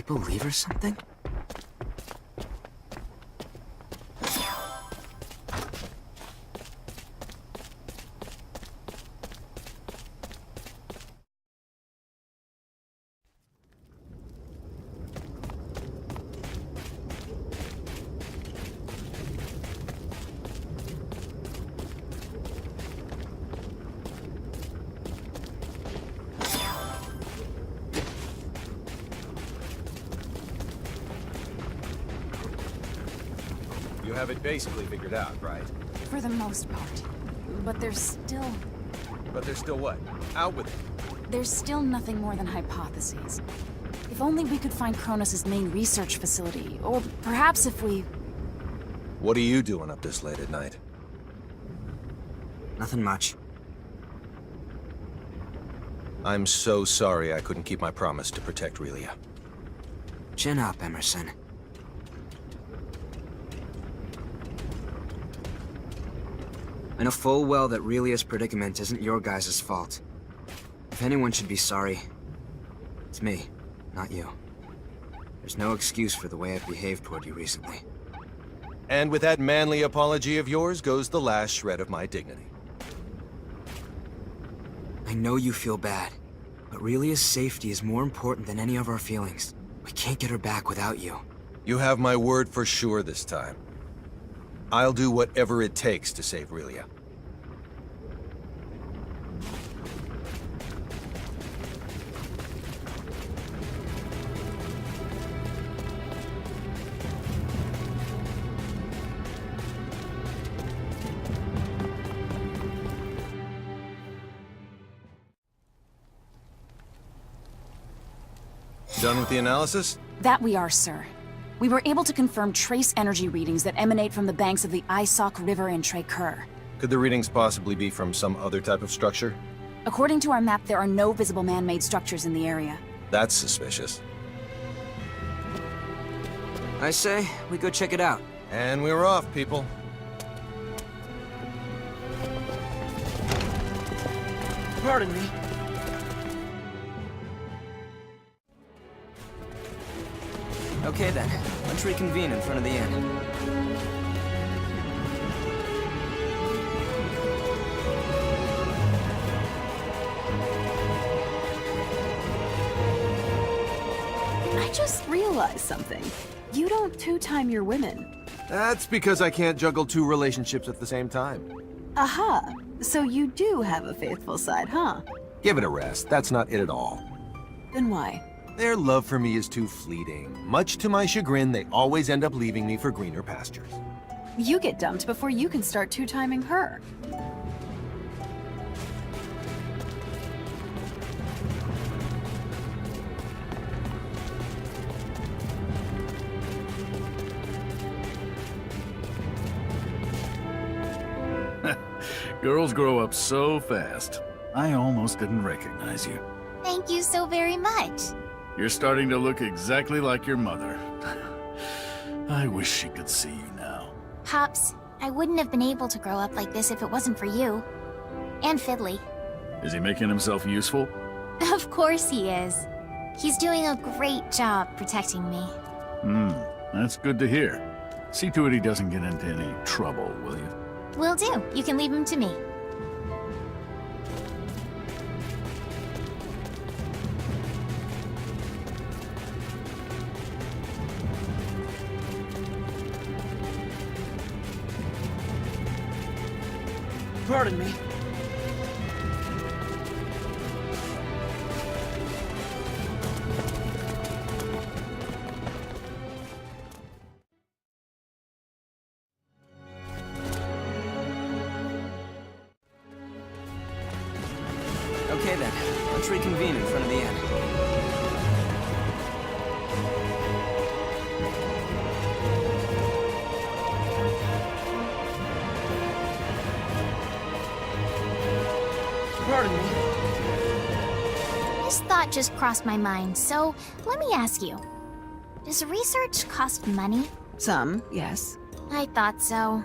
believe or something? You have it basically figured out, right? For the most part. But there's still... But there's still what? Out with it. There's still nothing more than hypotheses. If only we could find Kronos' main research facility, or perhaps if we... What are you doing up this late at night? Nothing much. I'm so sorry I couldn't keep my promise to protect Relia. Chin up, Emerson. I know full well that Relia's predicament isn't your guys' fault. If anyone should be sorry, it's me, not you. There's no excuse for the way I've behaved toward you recently. And with that manly apology of yours goes the last shred of my dignity. I know you feel bad, but Relia's safety is more important than any of our feelings. We can't get her back without you. You have my word for sure this time. I'll do whatever it takes to save Relia. Done with the analysis? That we are, sir. We were able to confirm trace energy readings that emanate from the banks of the Isok River in Trekur. Could the readings possibly be from some other type of structure? According to our map, there are no visible man-made structures in the area. That's suspicious. I say, we go check it out. And we're off, people. Pardon me. Okay then, let's reconvene in front of the inn. I just realized something. You don't two-time your women. That's because I can't juggle two relationships at the same time. Aha! So you do have a faithful side, huh? Give it a rest. That's not it at all. Then why? Their love for me is too fleeting. Much to my chagrin, they always end up leaving me for greener pastures. You get dumped before you can start two-timing her. Girls grow up so fast. I almost didn't recognize you. Thank you so very much. You're starting to look exactly like your mother. I wish she could see you now. Pops, I wouldn't have been able to grow up like this if it wasn't for you. And Fiddly. Is he making himself useful? Of course he is. He's doing a great job protecting me. That's good to hear. See to it he doesn't get into any trouble, will you? Will do. You can leave him to me. Pardon me. Okay then, let's reconvene in front of the inn. Pardon me. This thought just crossed my mind, so let me ask you. Does research cost money? Some, yes. I thought so.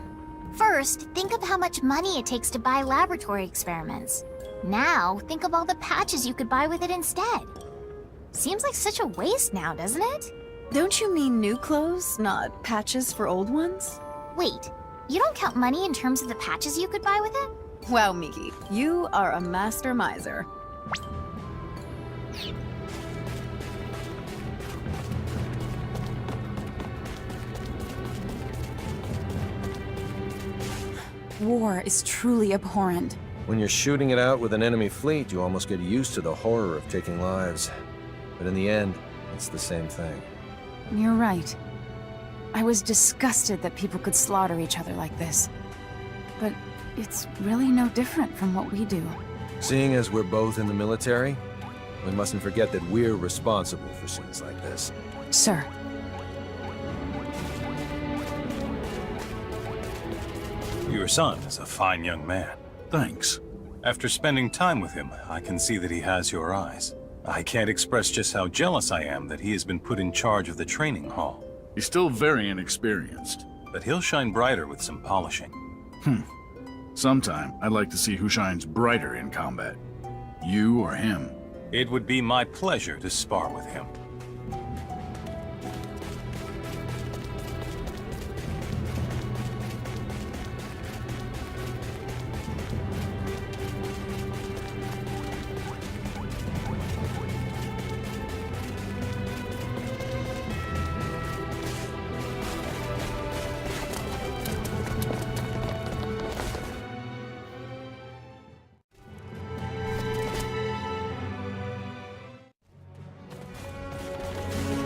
First, think of how much money it takes to buy laboratory experiments. Now, think of all the patches you could buy with it instead. Seems like such a waste now, doesn't it? Don't you mean new clothes, not patches for old ones? Wait, you don't count money in terms of the patches you could buy with it? Wow, Miki, you are a master miser. War is truly abhorrent. When you're shooting it out with an enemy fleet, you almost get used to the horror of taking lives. But in the end, it's the same thing. You're right. I was disgusted that people could slaughter each other like this. But it's really no different from what we do. Seeing as we're both in the military, we mustn't forget that we're responsible for scenes like this. Sir. Your son is a fine young man. Thanks. After spending time with him, I can see that he has your eyes. I can't express just how jealous I am that he has been put in charge of the training hall. He's still very inexperienced. But he'll shine brighter with some polishing. Sometime, I'd like to see who shines brighter in combat. You or him. It would be my pleasure to spar with him.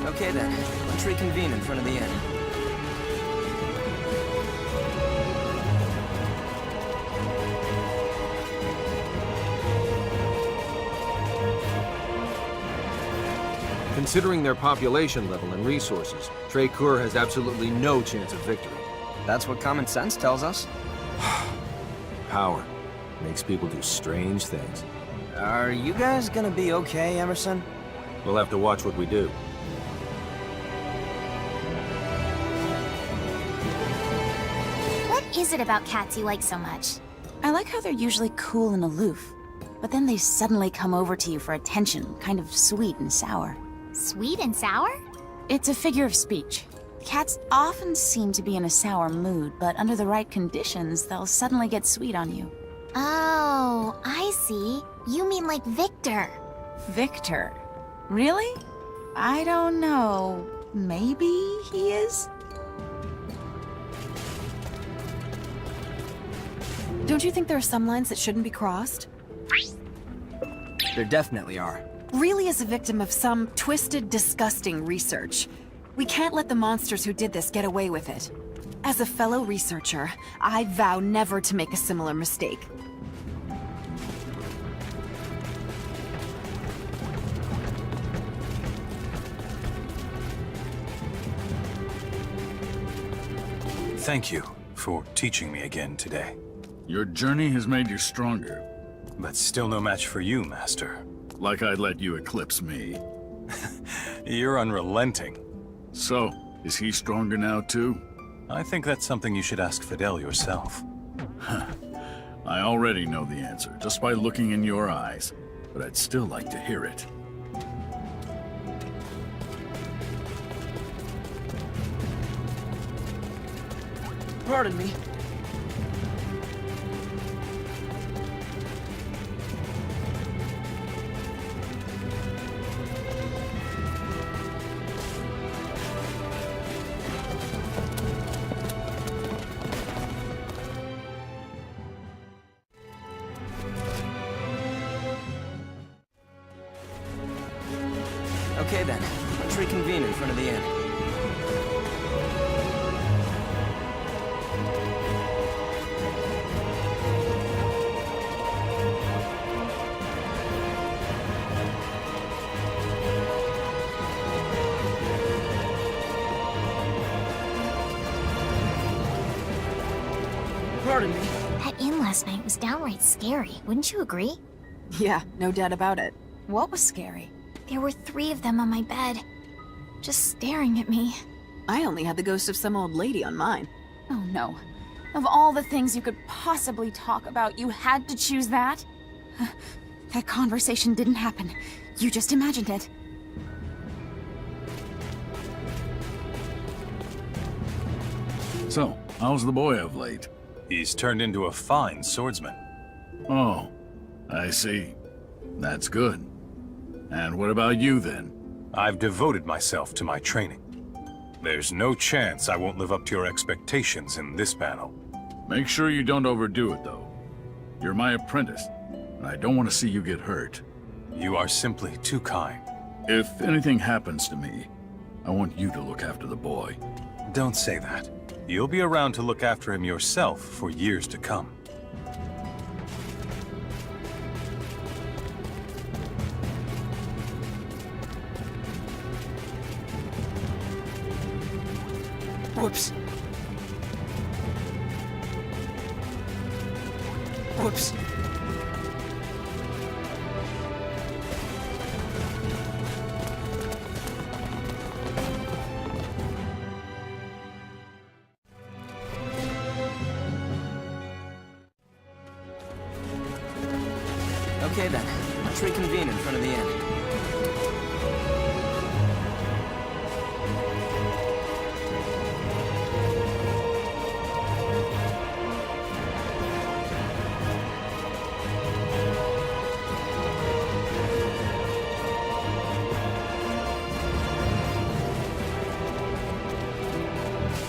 Okay then, let's reconvene in front of the inn. Considering their population level and resources, Trey-Kur has absolutely no chance of victory. That's what common sense tells us. Power makes people do strange things. Are you guys gonna be okay, Emerson? We'll have to watch what we do. What is it about cats you like so much? I like how they're usually cool and aloof, but then they suddenly come over to you for attention, kind of sweet and sour. Sweet and sour? It's a figure of speech. Cats often seem to be in a sour mood, but under the right conditions, they'll suddenly get sweet on you. Oh, I see. You mean like Victor. Victor? Really? I don't know. Maybe he is? Don't you think there are some lines that shouldn't be crossed? There definitely are. Really is a victim of some twisted, disgusting research. We can't let the monsters who did this get away with it. As a fellow researcher, I vow never to make a similar mistake. Thank you for teaching me again today. Your journey has made you stronger. But still no match for you, Master. Like I'd let you eclipse me. You're unrelenting. So, is he stronger now too? I think that's something you should ask Fidel yourself. I already know the answer, just by looking in your eyes. But I'd still like to hear it. Pardon me. Okay then, let's reconvene in front of the inn. Pardon me. That inn last night was downright scary, wouldn't you agree? Yeah, no doubt about it. What was scary? There were 3 of them on my bed, just staring at me. I only had the ghost of some old lady on mine. Oh no. Of all the things you could possibly talk about, you had to choose that? That conversation didn't happen. You just imagined it. So, how's the boy of late? He's turned into a fine swordsman. Oh, I see. That's good. And what about you then? I've devoted myself to my training. There's no chance I won't live up to your expectations in this battle. Make sure you don't overdo it, though. You're my apprentice, and I don't want to see you get hurt. You are simply too kind. If anything happens to me, I want you to look after the boy. Don't say that. You'll be around to look after him yourself for years to come. Whoops. Whoops. Okay then, let's reconvene in front of the inn.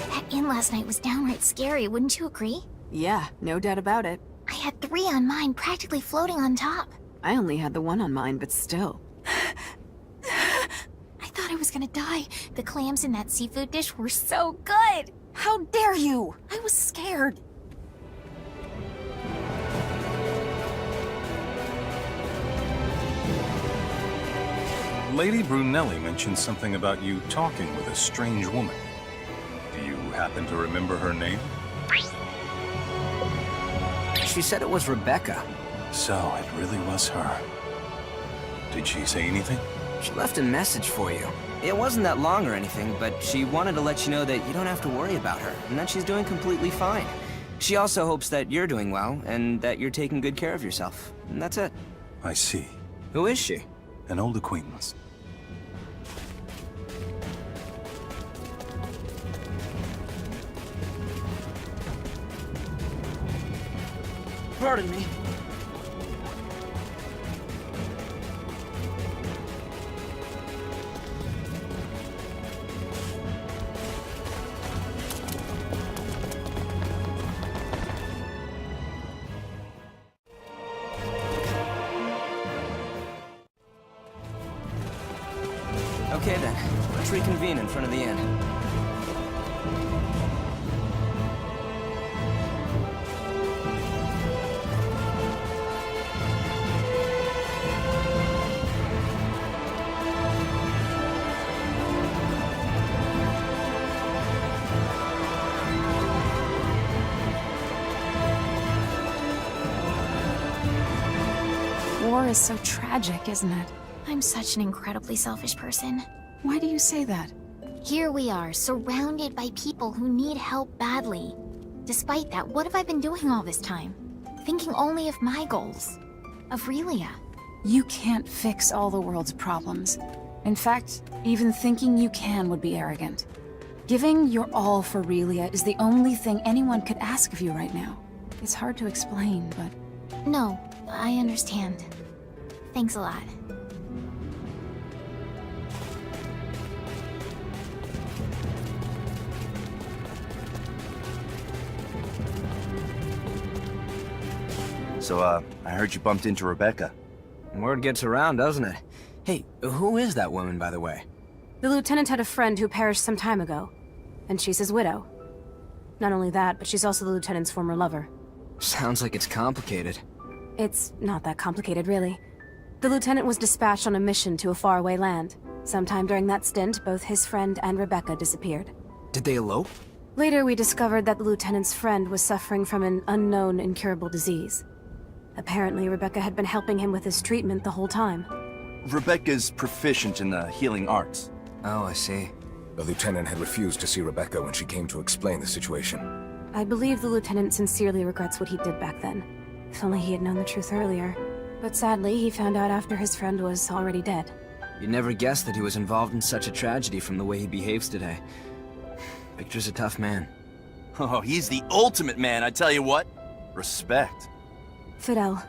That inn last night was downright scary, wouldn't you agree? Yeah, no doubt about it. I had 3 on mine practically floating on top. I only had the 1 on mine, but still. I thought I was gonna die. The clams in that seafood dish were so good. How dare you! I was scared. Lady Brunelli mentioned something about you talking with a strange woman. Do you happen to remember her name? She said it was Rebecca. So, it really was her. Did she say anything? She left a message for you. It wasn't that long or anything, but she wanted to let you know that you don't have to worry about her, and that she's doing completely fine. She also hopes that you're doing well, and that you're taking good care of yourself. And that's it. I see. Who is she? An old acquaintance. Pardon me. Okay then, let's reconvene in front of the inn. War is so tragic, isn't it? I'm such an incredibly selfish person. Why do you say that? Here we are, surrounded by people who need help badly. Despite that, what have I been doing all this time? Thinking only of my goals. Of Relia. You can't fix all the world's problems. In fact, even thinking you can would be arrogant. Giving your all for Relia is the only thing anyone could ask of you right now. It's hard to explain, but... No, I understand. Thanks a lot. So, I heard you bumped into Rebecca. Word gets around, doesn't it? Hey, who is that woman, by the way? The lieutenant had a friend who perished some time ago, and she's his widow. Not only that, but she's also the lieutenant's former lover. Sounds like it's complicated. It's not that complicated, really. The lieutenant was dispatched on a mission to a faraway land. Sometime during that stint, both his friend and Rebecca disappeared. Did they elope? Later, we discovered that the lieutenant's friend was suffering from an unknown incurable disease. Apparently, Rebecca had been helping him with his treatment the whole time. Rebecca's proficient in the healing arts. Oh, I see. The lieutenant had refused to see Rebecca when she came to explain the situation. I believe the lieutenant sincerely regrets what he did back then. If only he had known the truth earlier. But sadly, he found out after his friend was already dead. You'd never guess that he was involved in such a tragedy from the way he behaves today. Victor's a tough man. Oh, he's the ultimate man, I tell you what. Respect. Fidel,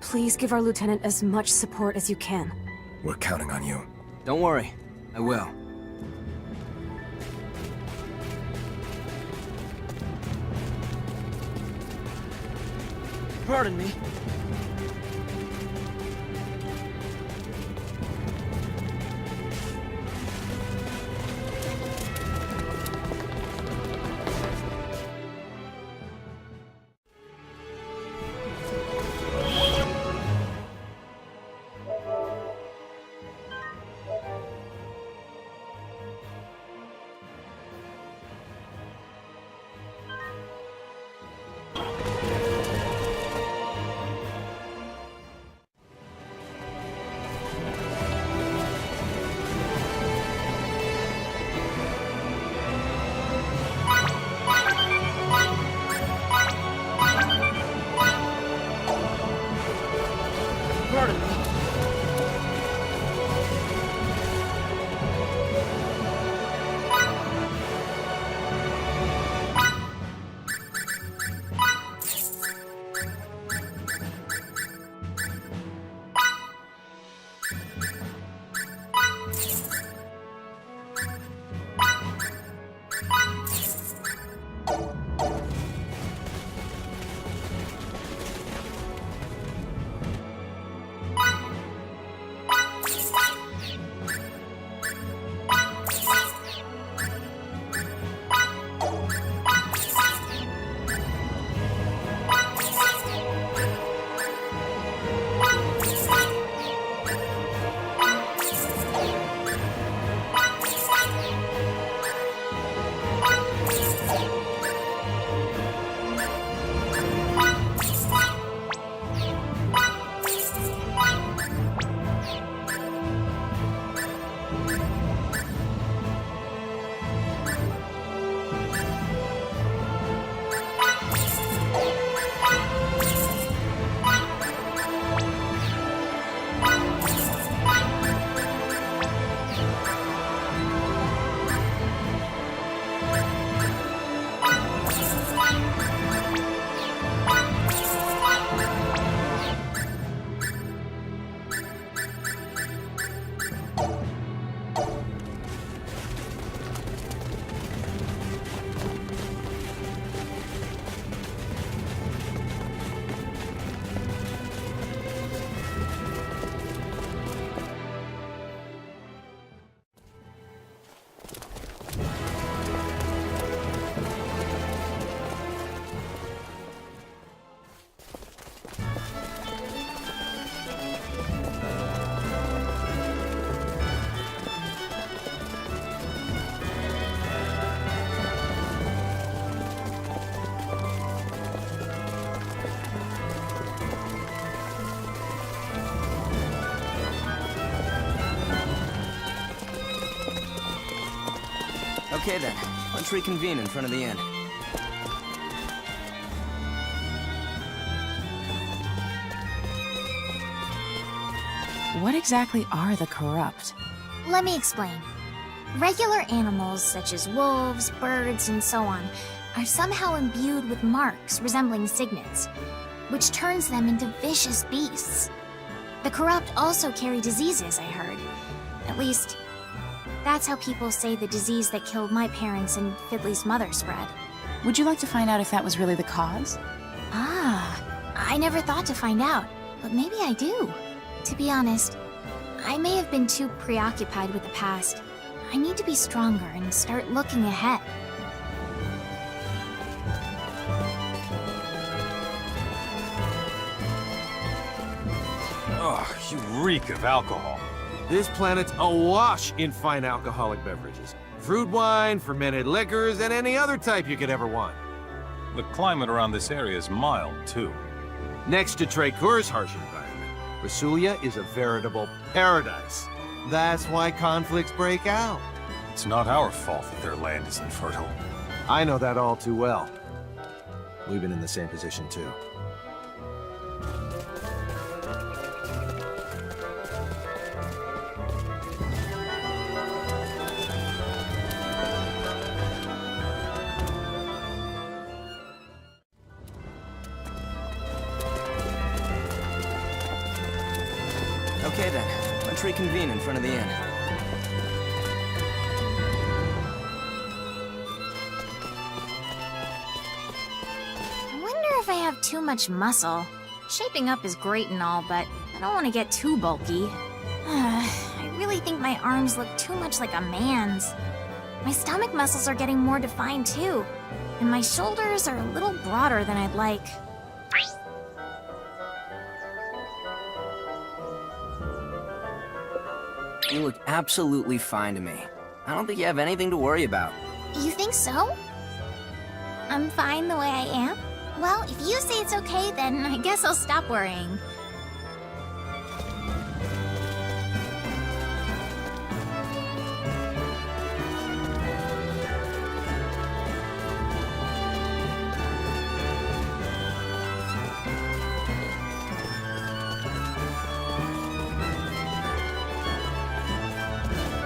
please give our lieutenant as much support as you can. We're counting on you. Don't worry, I will. Pardon me. Pardon me. Okay then, let's reconvene in front of the inn. What exactly are the corrupt? Let me explain. Regular animals, such as wolves, birds, and so on, are somehow imbued with marks resembling signets, which turns them into vicious beasts. The corrupt also carry diseases, I heard. At least, that's how people say the disease that killed my parents and Fidley's mother spread. Would you like to find out if that was really the cause? Ah, I never thought to find out, but maybe I do. To be honest, I may have been too preoccupied with the past. I need to be stronger and start looking ahead. Ugh, you reek of alcohol. This planet's awash in fine alcoholic beverages. Fruit wine, fermented liquors, and any other type you could ever want. The climate around this area is mild, too. Next to Trakur's harsh environment, Rasulia is a veritable paradise. That's why conflicts break out. It's not our fault that their land isn't fertile. I know that all too well. We've been in the same position too. Okay then, let's reconvene in front of the inn. I wonder if I have too much muscle. Shaping up is great and all, but I don't want to get too bulky. I really think my arms look too much like a man's. My stomach muscles are getting more defined too, and my shoulders are a little broader than I'd like. You look absolutely fine to me. I don't think you have anything to worry about. You think so? I'm fine the way I am? Well, if you say it's okay, then I guess I'll stop worrying.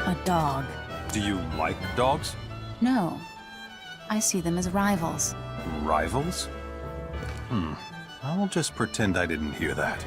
A dog. Do you like dogs? No. I see them as rivals. Rivals? I'll just pretend I didn't hear that.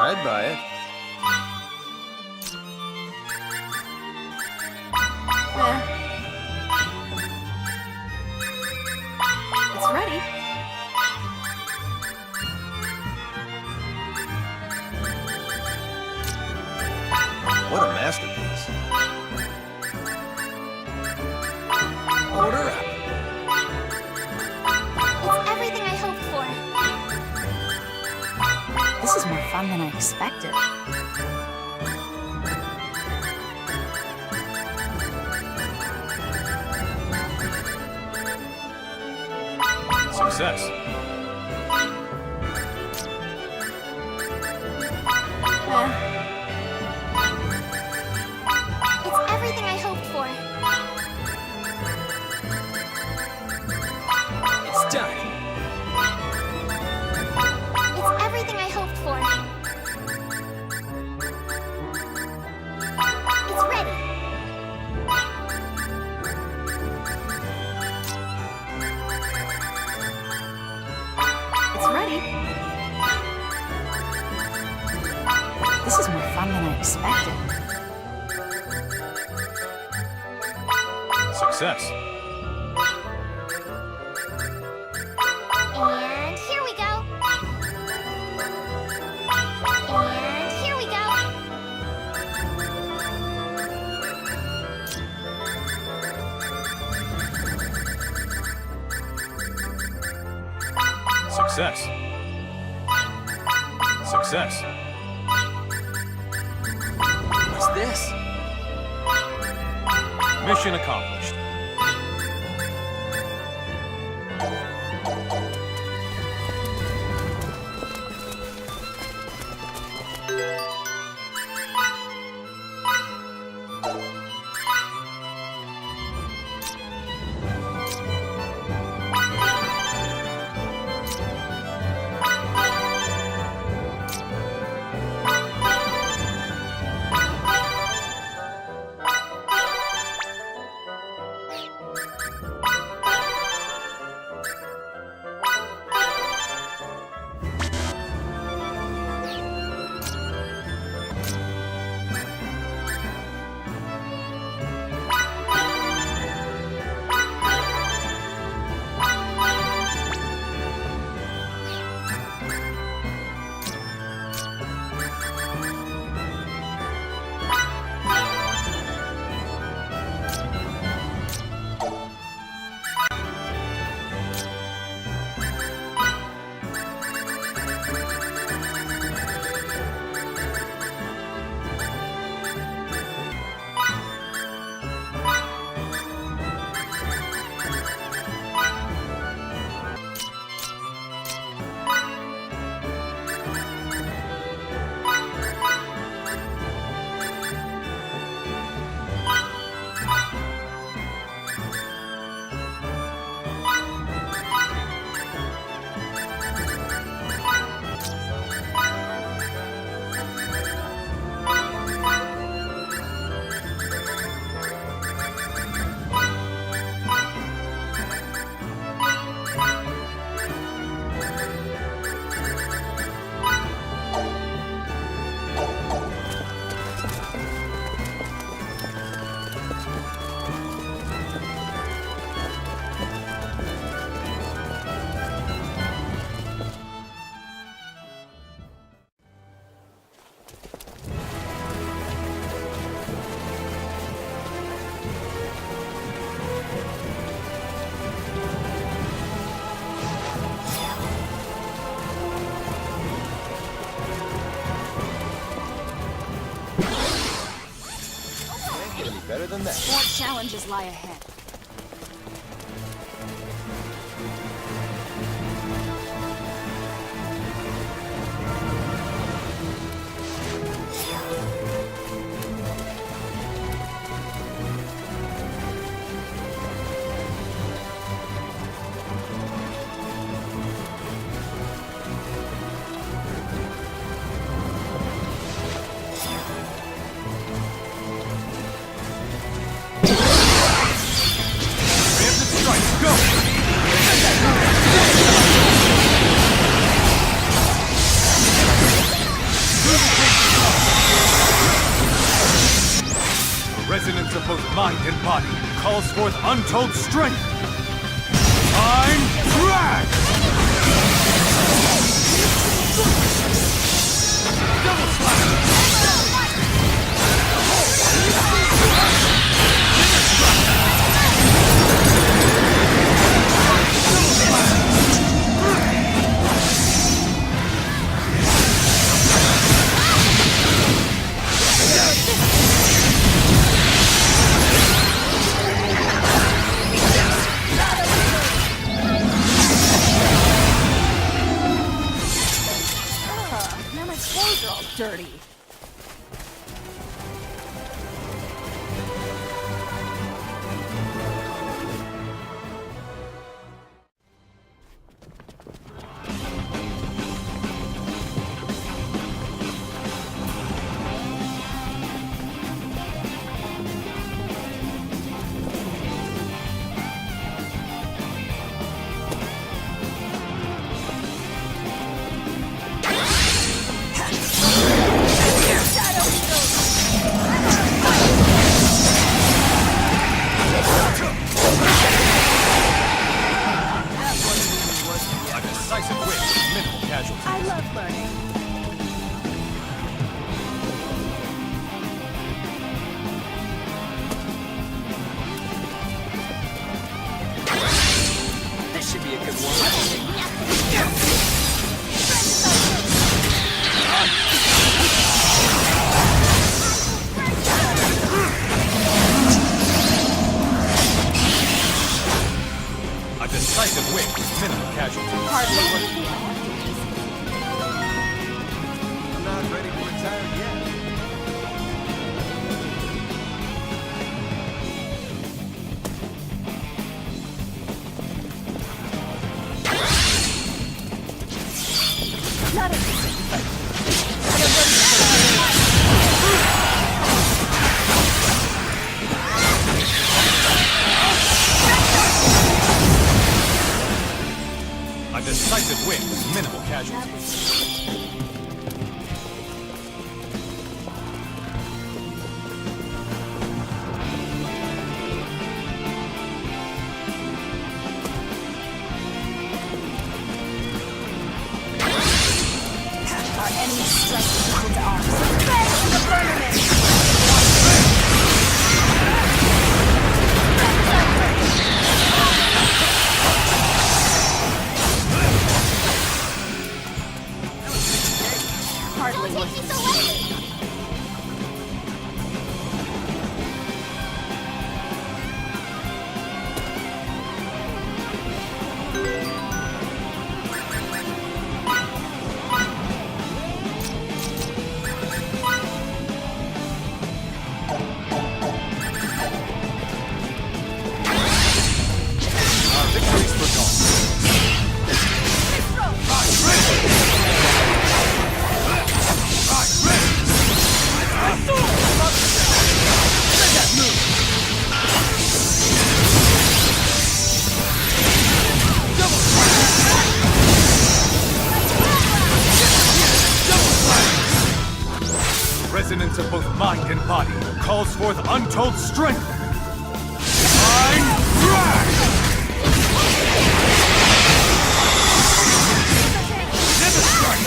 I'd buy it. It's ready. What a masterpiece. Order up. It's everything I hoped for. This is more fun than I expected. Success. It's everything I hoped for. It's done. It's everything I hoped for. This is more fun than I expected. Success. And here we go. And here we go. Success. Success. What's this? Mission accomplished. Better than that. More challenges lie ahead. Resonance of both mind and body calls forth untold strength. Time drag! Double slap! Now my clothes are all dirty. casualties. I love learning. This should be a good one. A decisive win with minimal casualties. I'm not ready to retire yet. A decisive win with minimal casualties. Our enemy's strength is equal to ours. Thanks to the firmament! Hardly Don't worth take it. this away! Our victories for gone. Resonance of both mind and body calls forth untold strength. Mind Drag! Never strike!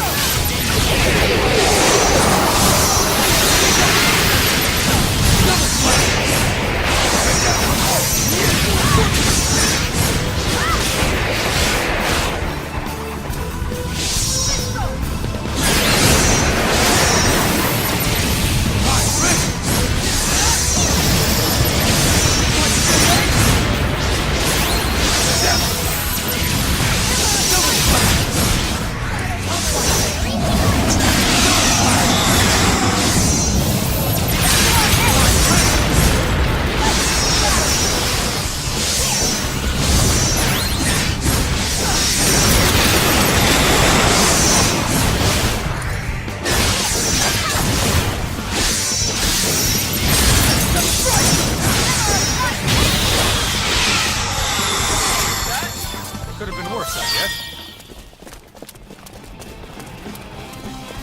Could have been worse, I guess.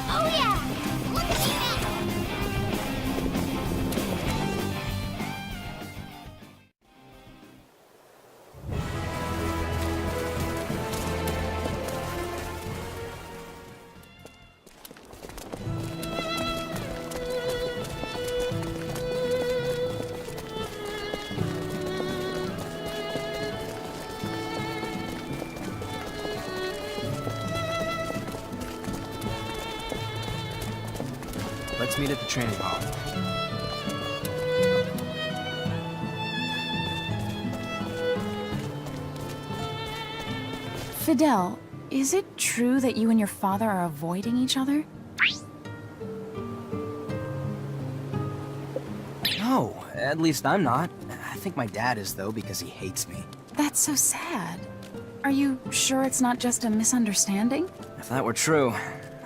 Oh yeah! Look at me now! Let's meet at the training hall. Fidel, is it true that you and your father are avoiding each other? No, at least I'm not. I think my dad is, though, because he hates me. That's so sad. Are you sure it's not just a misunderstanding? If that were true,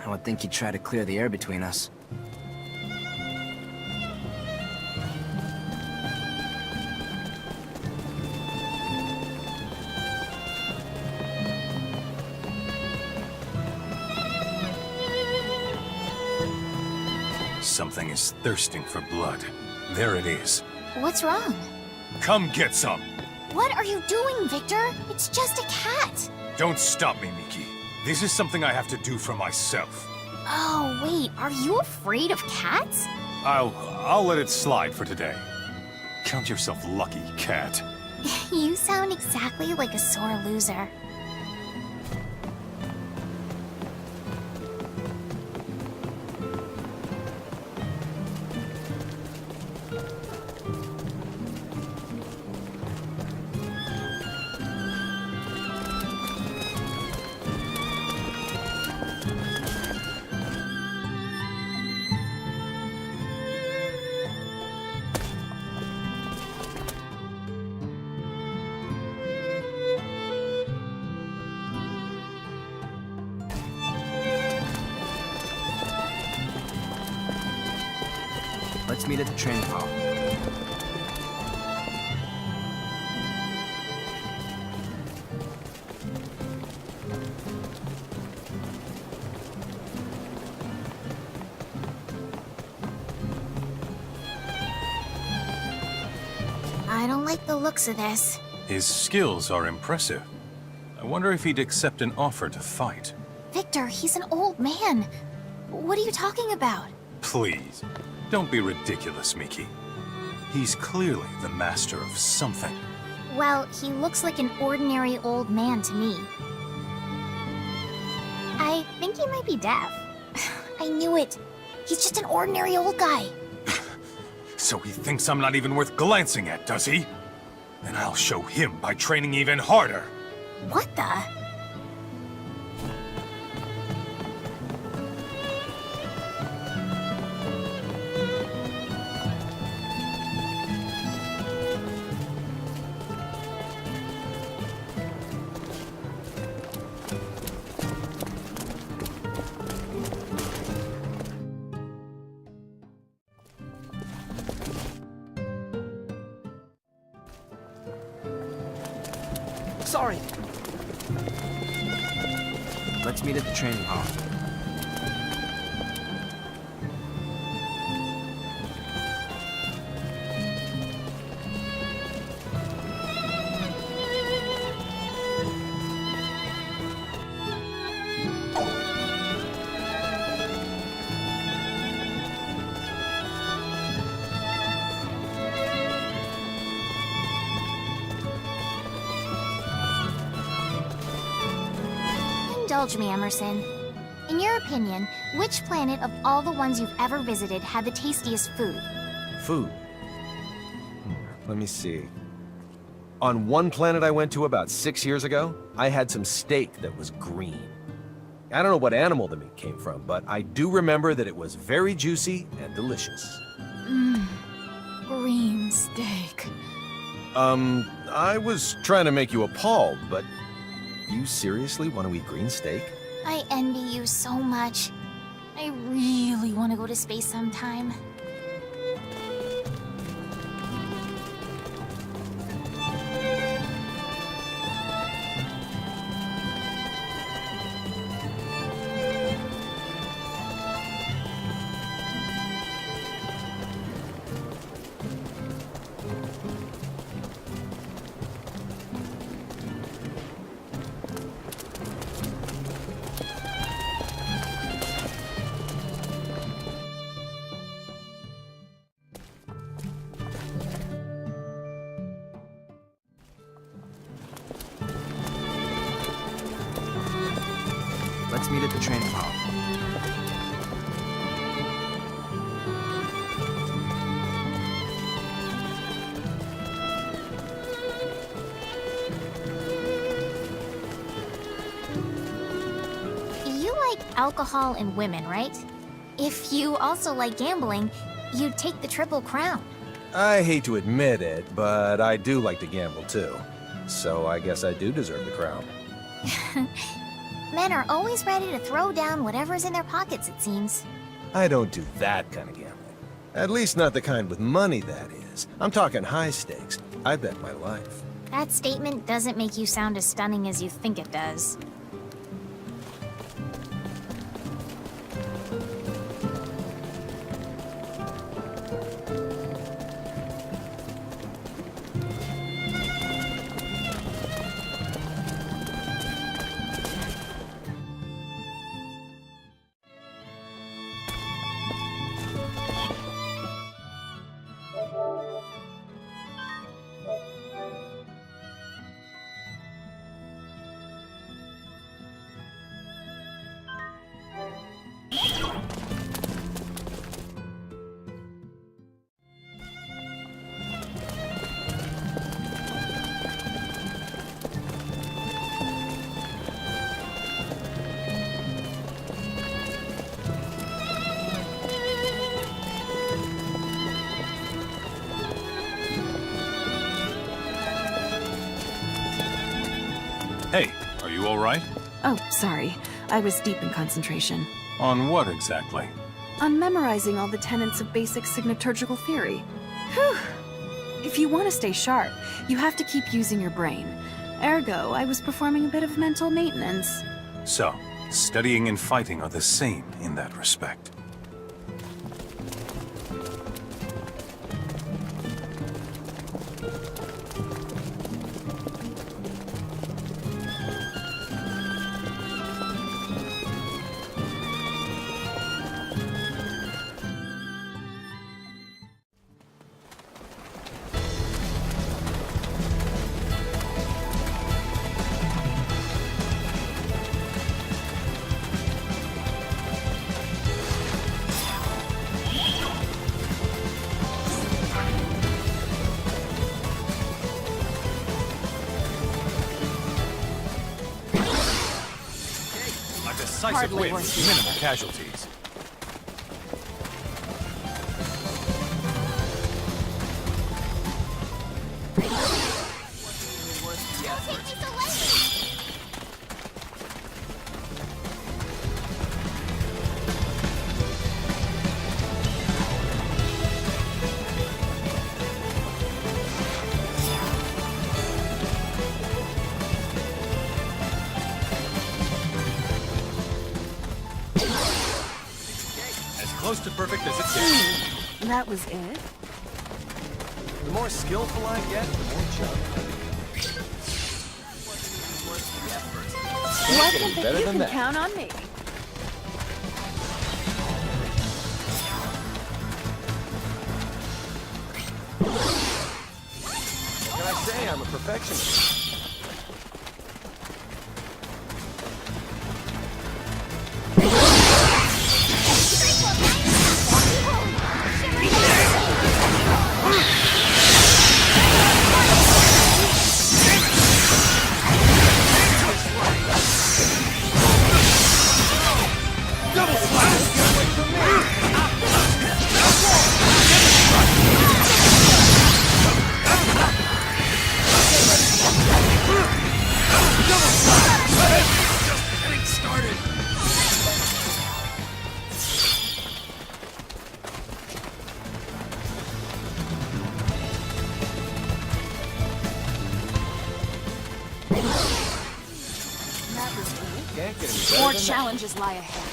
I would think he'd try to clear the air between us. Something is thirsting for blood. There it is. What's wrong? Come get some! What are you doing, Victor? It's just a cat. Don't stop me, Miki. This is something I have to do for myself. Oh, wait, are you afraid of cats? I'll let it slide for today. Count yourself lucky, cat. You sound exactly like a sore loser. Let's meet at the training hall. I don't like the looks of this. His skills are impressive. I wonder if he'd accept an offer to fight. Victor, he's an old man. What are you talking about? Please, don't be ridiculous, Miki. He's clearly the master of something. Well, he looks like an ordinary old man to me. I think he might be deaf. I knew it. He's just an ordinary old guy. So he thinks I'm not even worth glancing at, does he? Then I'll show him by training even harder. What the? Sorry. Let's meet at the training hall. Indulge me, Emerson. In your opinion, which planet of all the ones you've ever visited had the tastiest food? Food. Let me see. On one planet I went to about 6 years ago, I had some steak that was green. I don't know what animal the meat came from, but I do remember that it was very juicy and delicious. Green steak. I was trying to make you appalled, but you seriously want to eat green steak? I envy you so much. I really want to go to space sometime. Let's meet at the training hall. You like alcohol and women, right? If you also like gambling, you'd take the Triple Crown. I hate to admit it, but I do like to gamble too. So I guess I do deserve the crown. Men are always ready to throw down whatever's in their pockets, it seems. I don't do that kind of gambling. At least not the kind with money, that is. I'm talking high stakes. I bet my life. That statement doesn't make you sound as stunning as you think it does. Are you all right? Oh, sorry. I was deep in concentration. On what exactly? On memorizing all the tenets of basic signaturgical theory. Whew. If you want to stay sharp, you have to keep using your brain. Ergo, I was performing a bit of mental maintenance. So, studying and fighting are the same in that respect. Decisive Hardly wins, worth it. minimal casualties. Close to perfect as it gets. That was it? The more skillful I get, the more junk. Wasn't better that you than can that. count on me? What can I say? I'm a perfectionist. Can't get any better More than that. challenges lie ahead.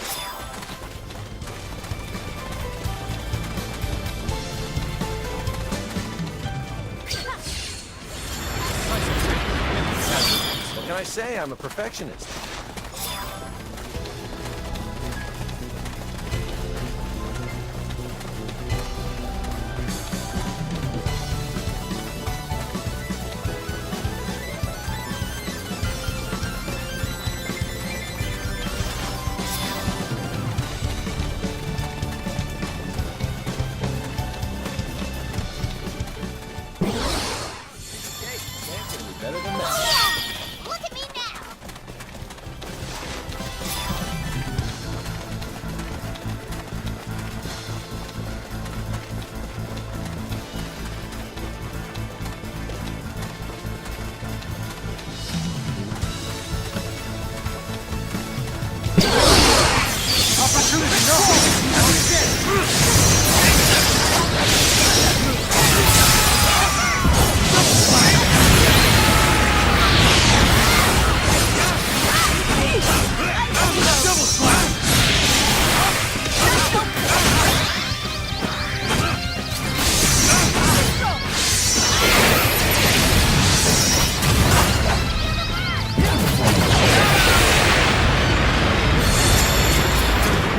What can I say? I'm a perfectionist. Better than that. Look at me now!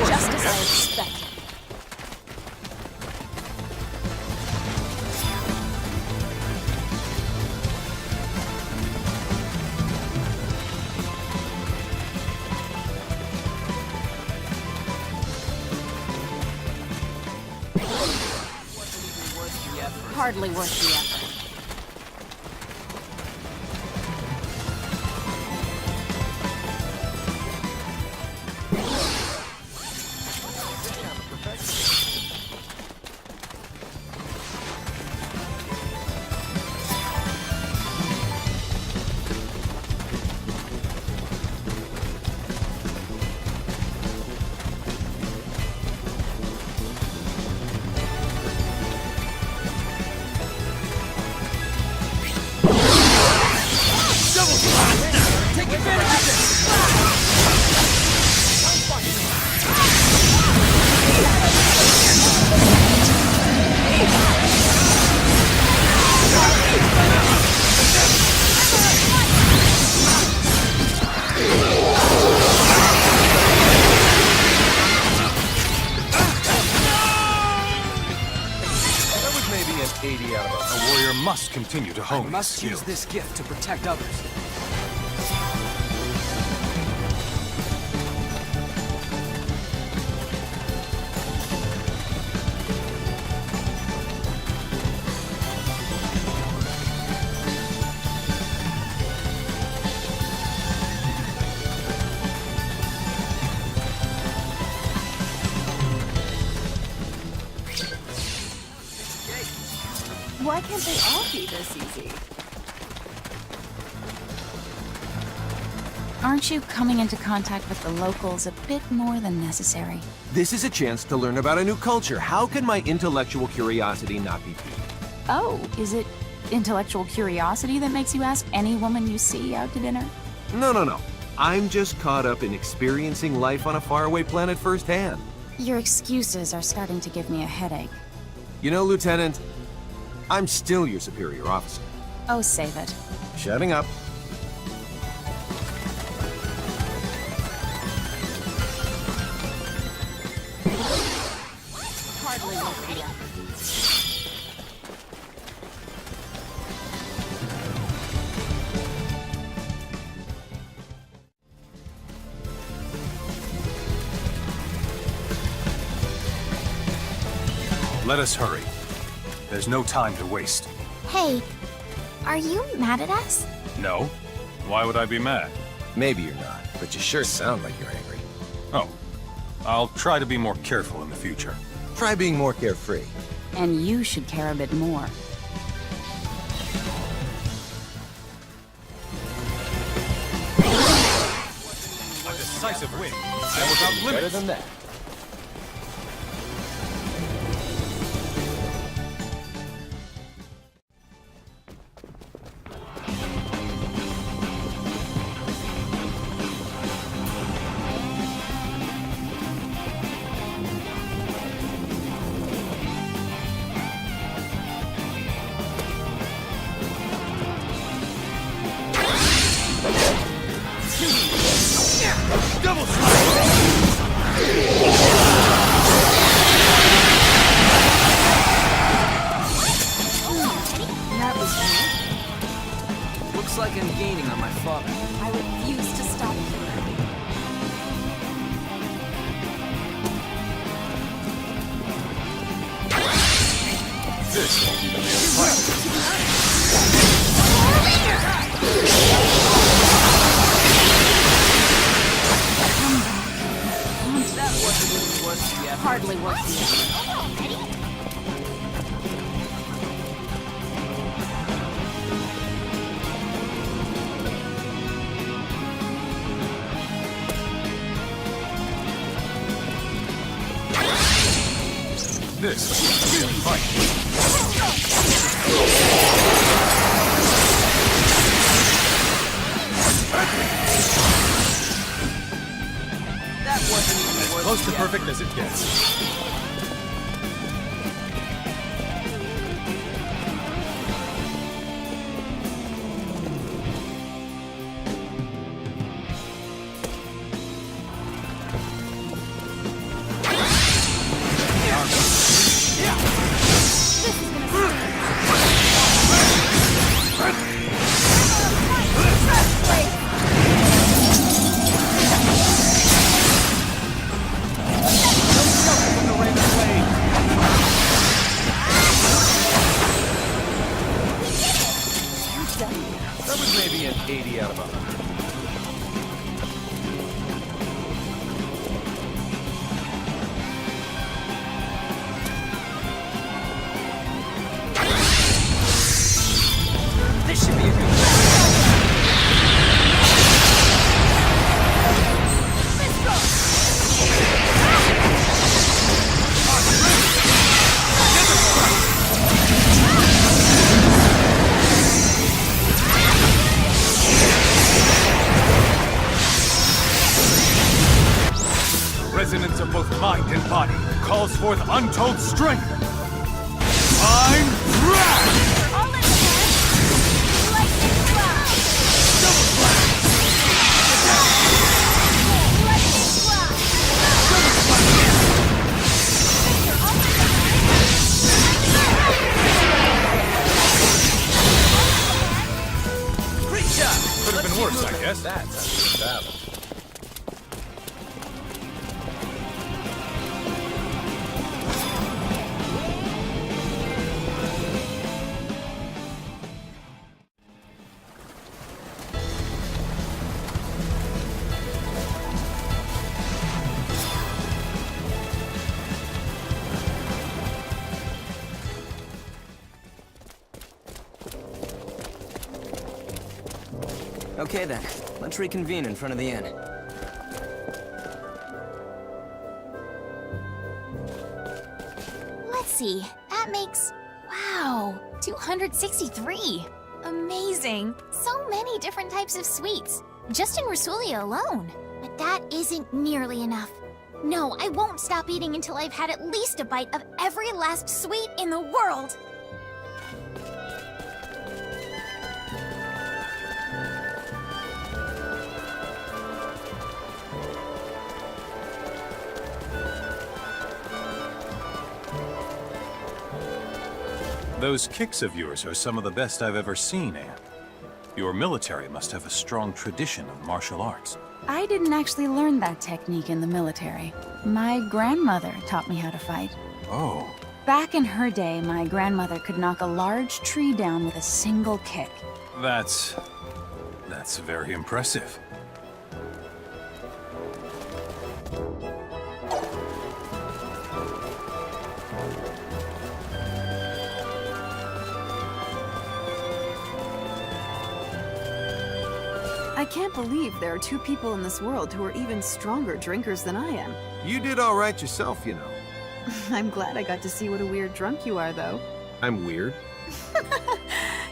Just as I expected. Hardly worth the effort. must continue to hone I must his use skills. this gift to protect others. Why can't they all be this easy? Aren't you coming into contact with the locals a bit more than necessary? This is a chance to learn about a new culture. How can my intellectual curiosity not be piqued? Oh, is it intellectual curiosity that makes you ask any woman you see out to dinner? No. I'm just caught up in experiencing life on a faraway planet firsthand. Your excuses are starting to give me a headache. You know, Lieutenant, I'm still your superior officer. Oh, save it. Shutting up. Hardly worth the effort. Let us hurry. There's no time to waste. Hey, are you mad at us? No? Why would I be mad? Maybe you're not, but you sure sound like you're angry. Oh, I'll try to be more careful in the future. Try being more carefree. And you should care a bit more. A decisive win. I was outlimit. Better than that. Double strike! That was weird. Looks like I'm gaining on my father. I refuse to stop here. This won't even be a fight. That wasn't even worth the effort. Hardly worth the effort. This will be a fight. That wasn't even worth Close to the effort. perfect as it gets. That was maybe an 80 out of 100. This should be a good Resonance of both mind and body calls forth untold strength. I'm proud! battle. Okay then, let's reconvene in front of the inn. Let's see. That makes... wow, 263. Amazing. So many different types of sweets. Just in Rasulia alone. But that isn't nearly enough. No, I won't stop eating until I've had at least a bite of every last sweet in the world. Those kicks of yours are some of the best I've ever seen, Anne. Your military must have a strong tradition of martial arts. I didn't actually learn that technique in the military. My grandmother taught me how to fight. Oh, Back in her day, my grandmother could knock a large tree down with a single kick. that's very impressive. I can't believe there are two people in this world who are even stronger drinkers than I am. You did all right yourself, you know. I'm glad I got to see what a weird drunk you are, though. I'm weird.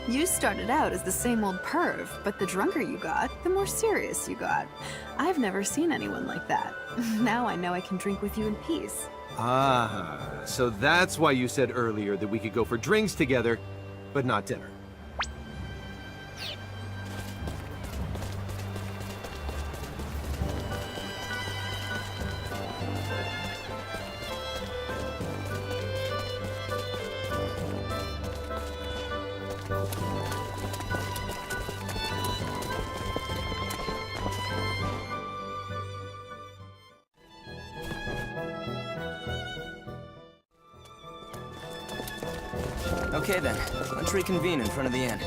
You started out as the same old perv, but the drunker you got, the more serious you got. I've never seen anyone like that. Now I know I can drink with you in peace. Ah, so that's why you said earlier that we could go for drinks together, but not dinner. Okay then, let's reconvene in front of the inn.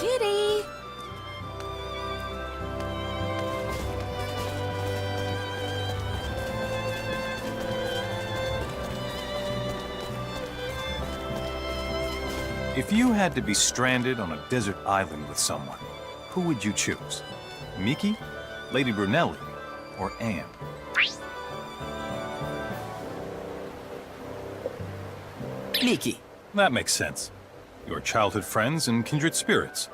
Kitty! If you had to be stranded on a desert island with someone, who would you choose? Miki, Lady Brunelli, or Anne? Miki. That makes sense. Your childhood friends and kindred spirits.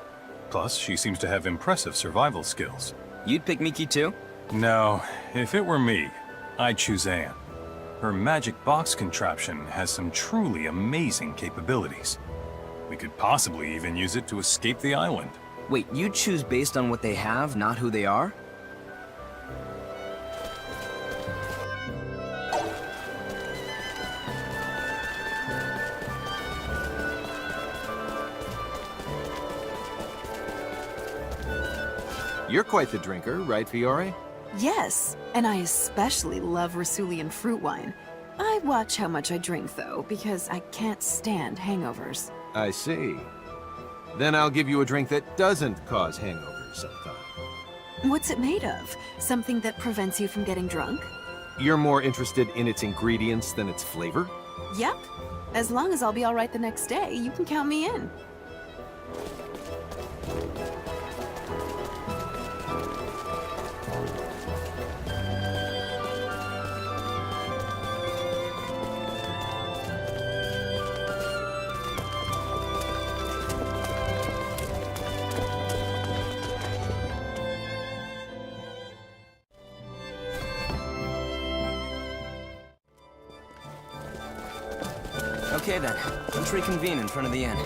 Plus, she seems to have impressive survival skills. You'd pick Miki too? No, if it were me, I'd choose Anne. Her magic box contraption has some truly amazing capabilities. We could possibly even use it to escape the island. Wait, you choose based on what they have, not who they are? You're quite the drinker, right, Fiore? Yes, and I especially love Rasulian fruit wine. I watch how much I drink, though, because I can't stand hangovers. I see. Then I'll give you a drink that doesn't cause hangovers sometime. What's it made of? Something that prevents you from getting drunk? You're more interested in its ingredients than its flavor? Yep. As long as I'll be all right the next day, you can count me in. Okay then, let's reconvene in front of the inn.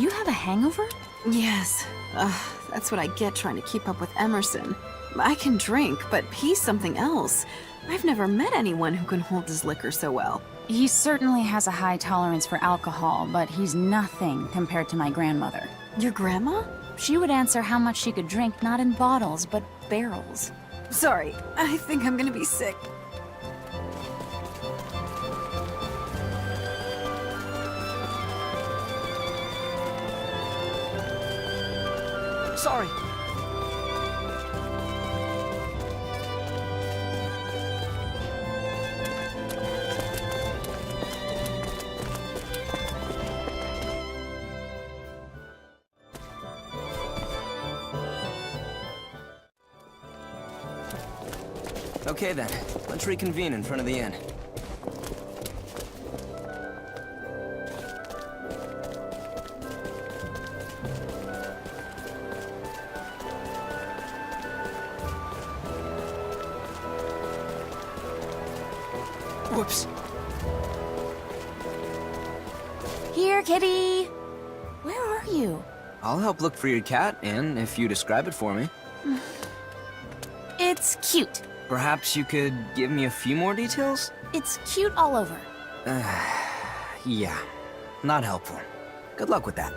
you have a hangover? Yes. That's what I get trying to keep up with Emerson. I can drink, but he's something else. I've never met anyone who can hold his liquor so well. He certainly has a high tolerance for alcohol, but he's nothing compared to my grandmother. Your grandma? She would answer how much she could drink, not in bottles, but barrels. Sorry, I think I'm gonna be sick. Sorry. Okay then, let's reconvene in front of the inn. Whoops. Here, kitty! Where are you? I'll help look for your cat, Anne, if you describe it for me. It's cute. Perhaps you could give me a few more details? It's cute all over. Yeah. Not helpful. Good luck with that.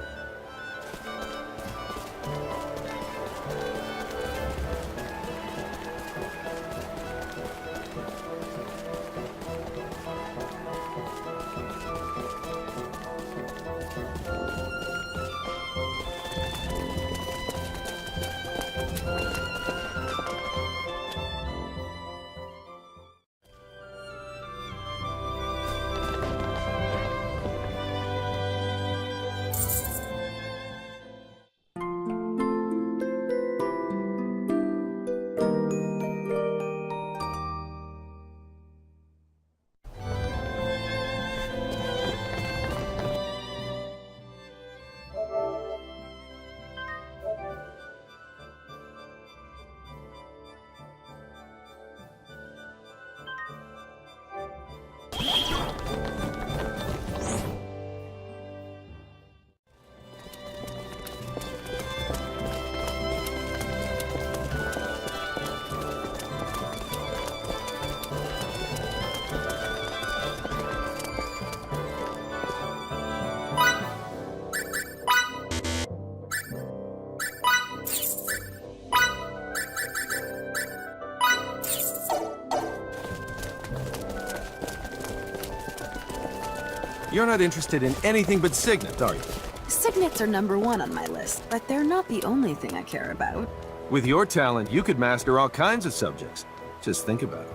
You're not interested in anything but Signet, are you? Signets are #1 on my list, but they're not the only thing I care about. With your talent, you could master all kinds of subjects. Just think about it.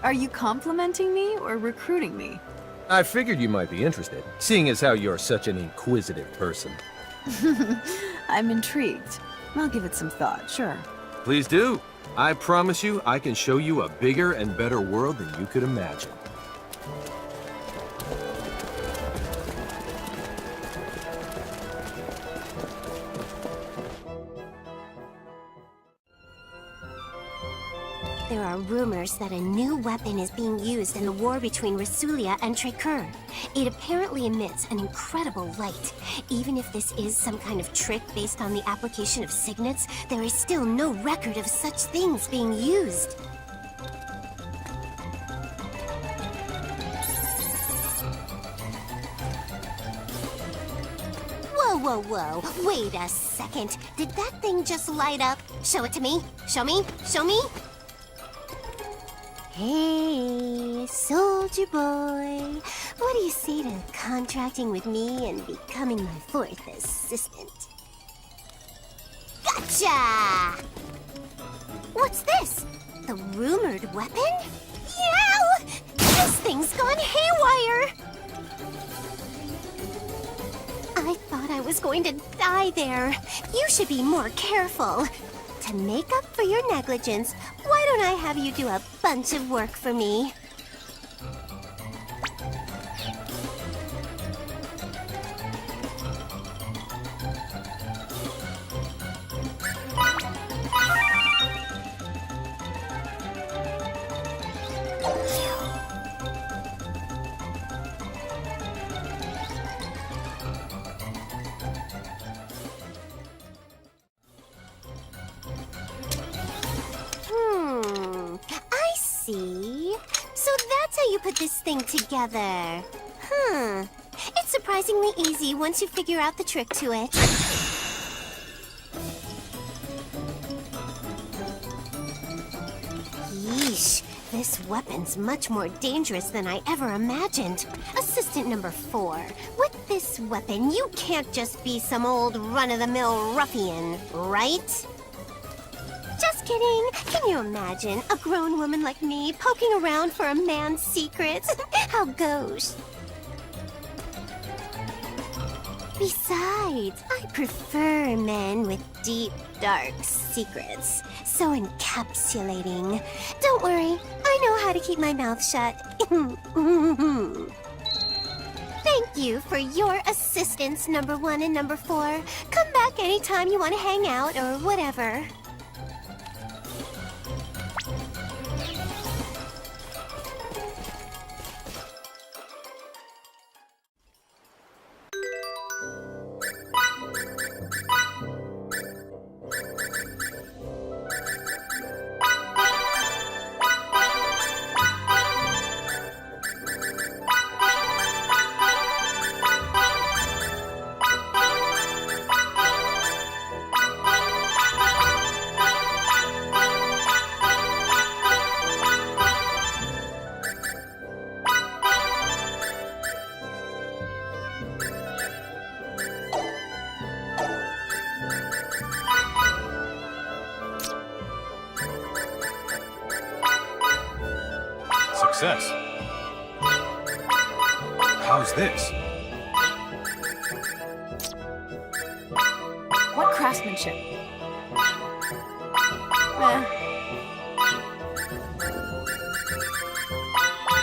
Are you complimenting me or recruiting me? I figured you might be interested, seeing as how you're such an inquisitive person. I'm intrigued. I'll give it some thought, sure. Please do. I promise you, I can show you a bigger and better world than you could imagine. There are rumors that a new weapon is being used in the war between Rasulia and Trekur. It apparently emits an incredible light. Even if this is some kind of trick based on the application of signets, there is still no record of such things being used. Whoa, whoa, whoa. Wait a second. Did that thing just light up? Show it to me. Show me. Show me. Hey, soldier boy. What do you say to contracting with me and becoming my 4th assistant? Gotcha! What's this? The rumored weapon? Yow! This thing's gone haywire! I thought I was going to die there. You should be more careful. To make up for your negligence, why don't I have you do a bunch of work for me? put this thing together? It's surprisingly easy once you figure out the trick to it. Yeesh, this weapon's much more dangerous than I ever imagined. Assistant number 4, with this weapon, you can't just be some old run-of-the-mill ruffian, right? Just kidding. Can you imagine a grown woman like me poking around for a man's secrets? How goes? Besides, I prefer men with deep, dark secrets. So encapsulating. Don't worry, I know how to keep my mouth shut. Thank you for your assistance, number 1 and number 4. Come back anytime you want to hang out or whatever. Success. How's this? What craftsmanship?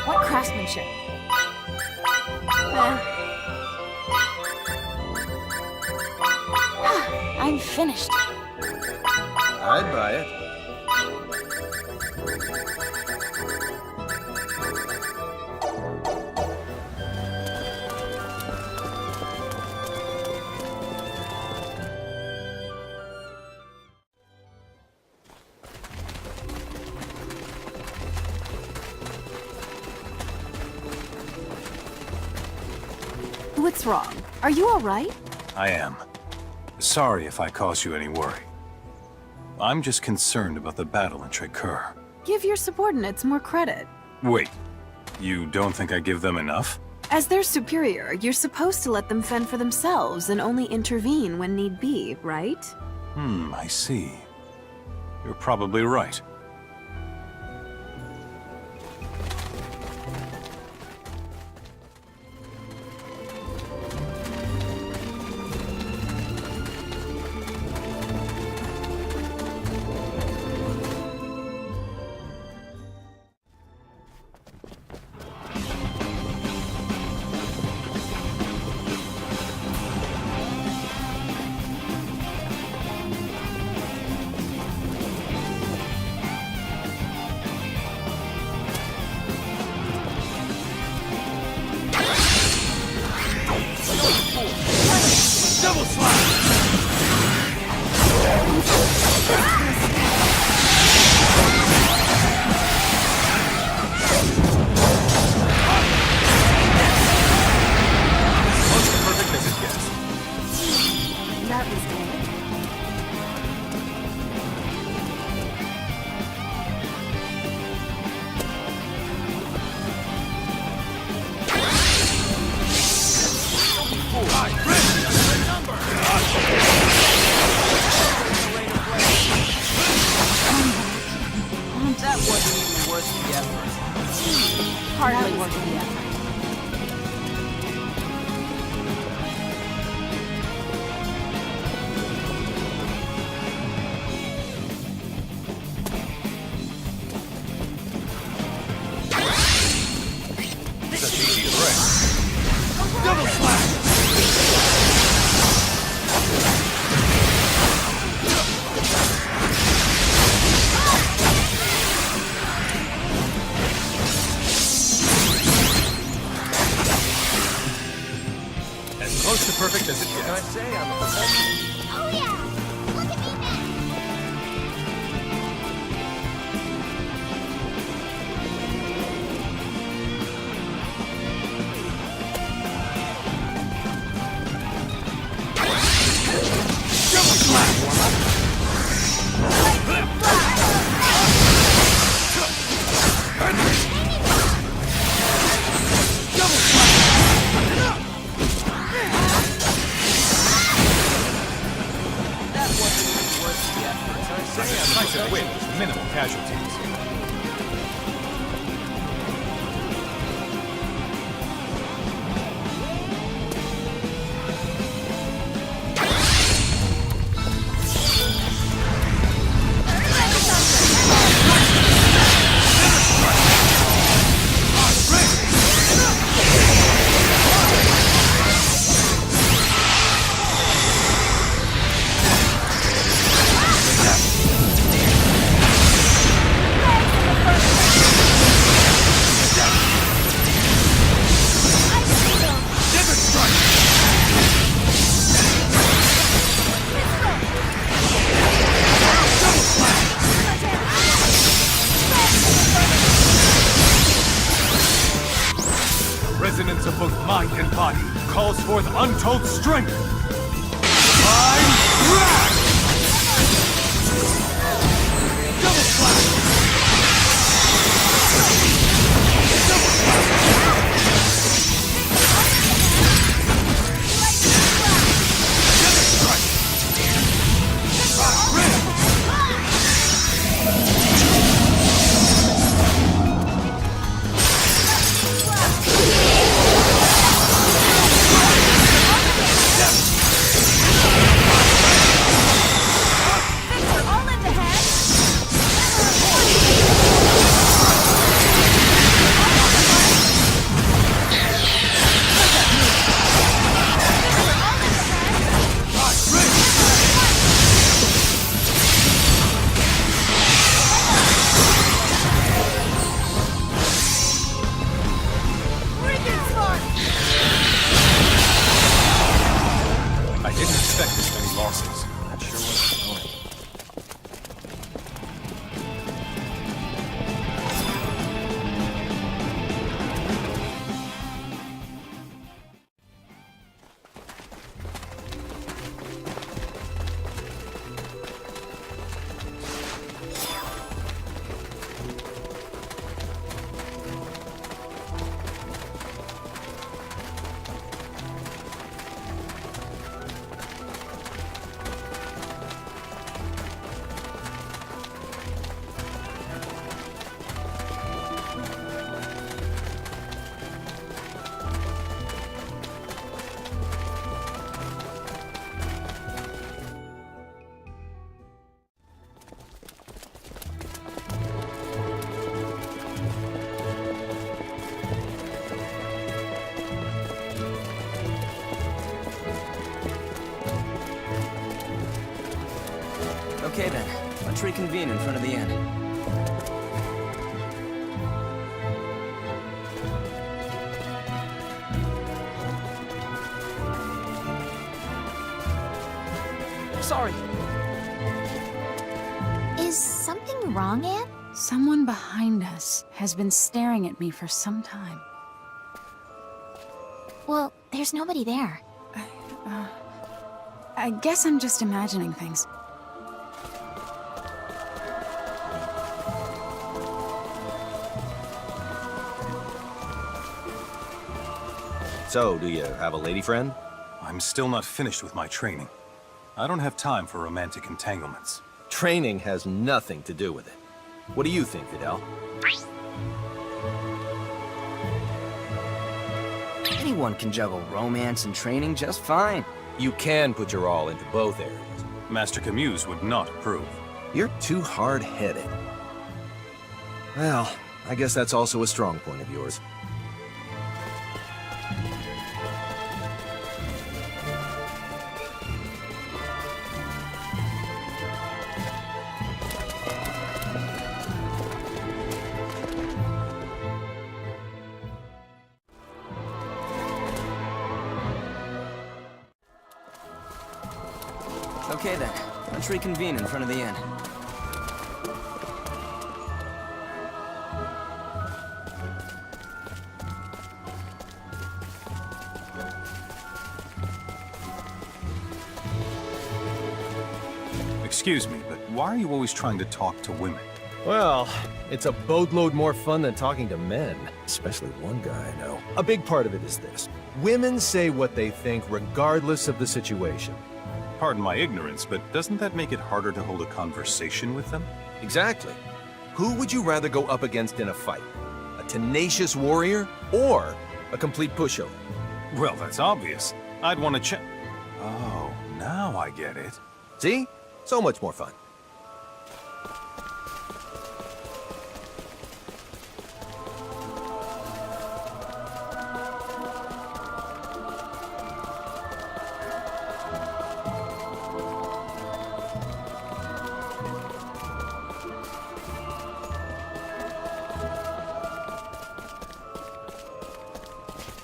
What craftsmanship? I'm finished. I'd buy it. What's wrong? Are you all right? I am. Sorry if I caused you any worry. I'm just concerned about the battle in Trécœur. Give your subordinates more credit. Wait, you don't think I give them enough? As their superior, you're supposed to let them fend for themselves and only intervene when need be, right? I see. You're probably right. Double slap! Most perfect as it gets. That was good. That wasn't even worth the effort. Hardly worth the effort. impressive win with minimal casualties. Resonance of both mind and body calls forth untold strength. Divine Wrath! Double slash! Double slash! Double strike! I didn't expect this many losses. That sure was annoying. Okay then, let's reconvene in front of the inn. Sorry. Is something wrong, Anne? Someone behind us has been staring at me for some time. Well, there's nobody there. I guess I'm just imagining things. So, do you have a lady friend? I'm still not finished with my training. I don't have time for romantic entanglements. Training has nothing to do with it. What do you think, Fidel? Anyone can juggle romance and training just fine. You can put your all into both areas. Master Camus would not approve. You're too hard-headed. Well, I guess that's also a strong point of yours. Okay then, let's reconvene in front of the inn. Excuse me, but why are you always trying to talk to women? Well, it's a boatload more fun than talking to men. Especially one guy I know. A big part of it is this. Women say what they think regardless of the situation. Pardon my ignorance, but doesn't that make it harder to hold a conversation with them? Exactly. Who would you rather go up against in a fight? A tenacious warrior or a complete pushover? Well, that's obvious. I'd want to check. Oh, now I get it. See? So much more fun.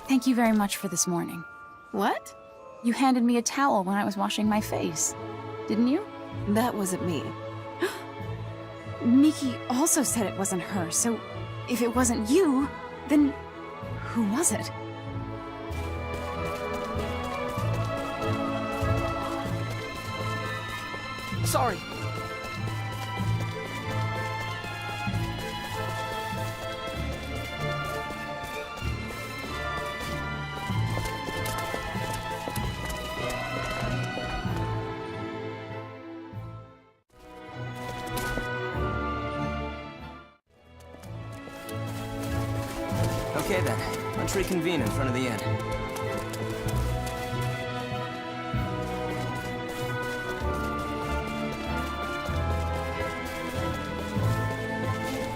Thank you very much for this morning. What? You handed me a towel when I was washing my face. Didn't you? That wasn't me. Miki also said it wasn't her, so if it wasn't you, then who was it? Sorry. Okay then, let's reconvene in front of the inn.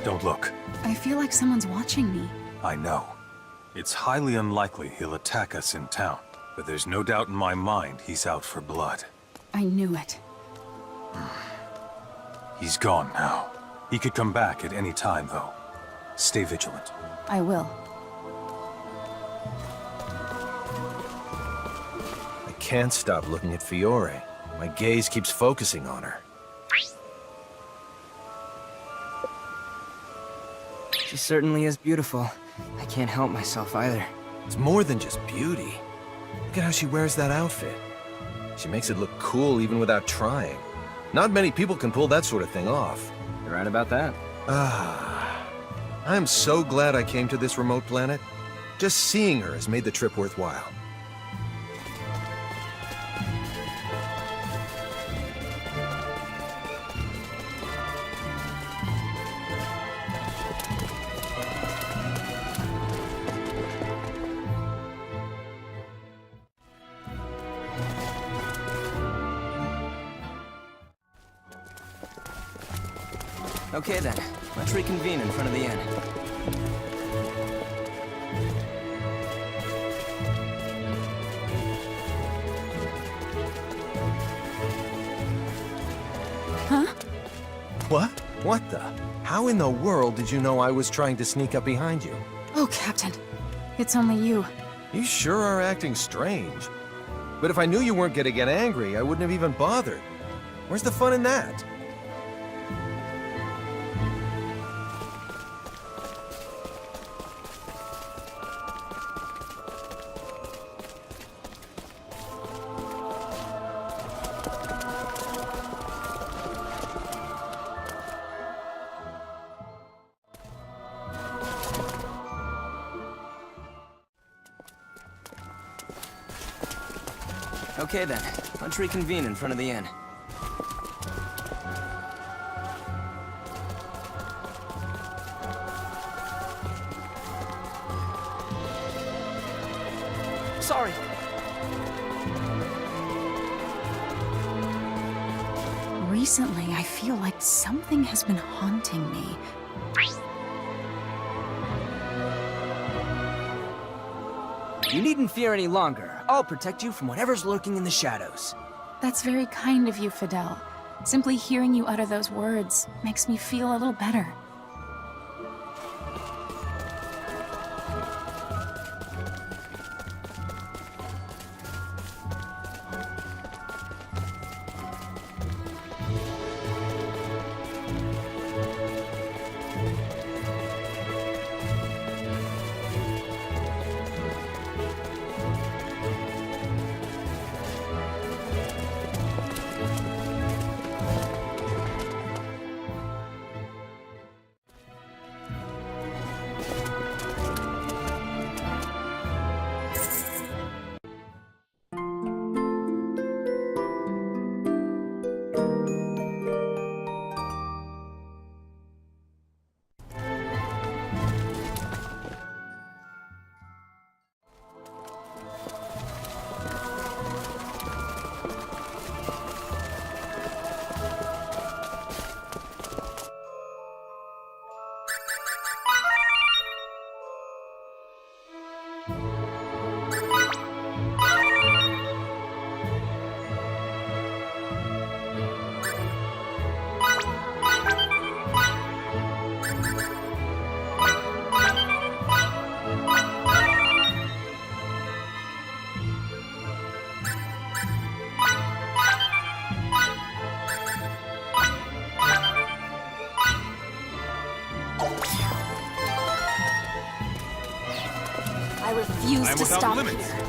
Don't look. I feel like someone's watching me. I know. It's highly unlikely he'll attack us in town, but there's no doubt in my mind he's out for blood. I knew it. He's gone now. He could come back at any time, though. Stay vigilant. I will. I can't stop looking at Fiore. My gaze keeps focusing on her. She certainly is beautiful. I can't help myself either. It's more than just beauty. Look at how she wears that outfit. She makes it look cool even without trying. Not many people can pull that sort of thing off. You're right about that. I'm so glad I came to this remote planet. Just seeing her has made the trip worthwhile. Okay then, let's reconvene in front of the inn. Huh? What? What the? How in the world did you know I was trying to sneak up behind you? Oh, Captain. It's only you. You sure are acting strange. But if I knew you weren't gonna get angry, I wouldn't have even bothered. Where's the fun in that? Okay then, let's reconvene in front of the inn. Sorry. Recently, I feel like something has been haunting me. You needn't fear any longer. I'll protect you from whatever's lurking in the shadows. That's very kind of you, Fidel. Simply hearing you utter those words makes me feel a little better. refuse I'm to without stop limits. here.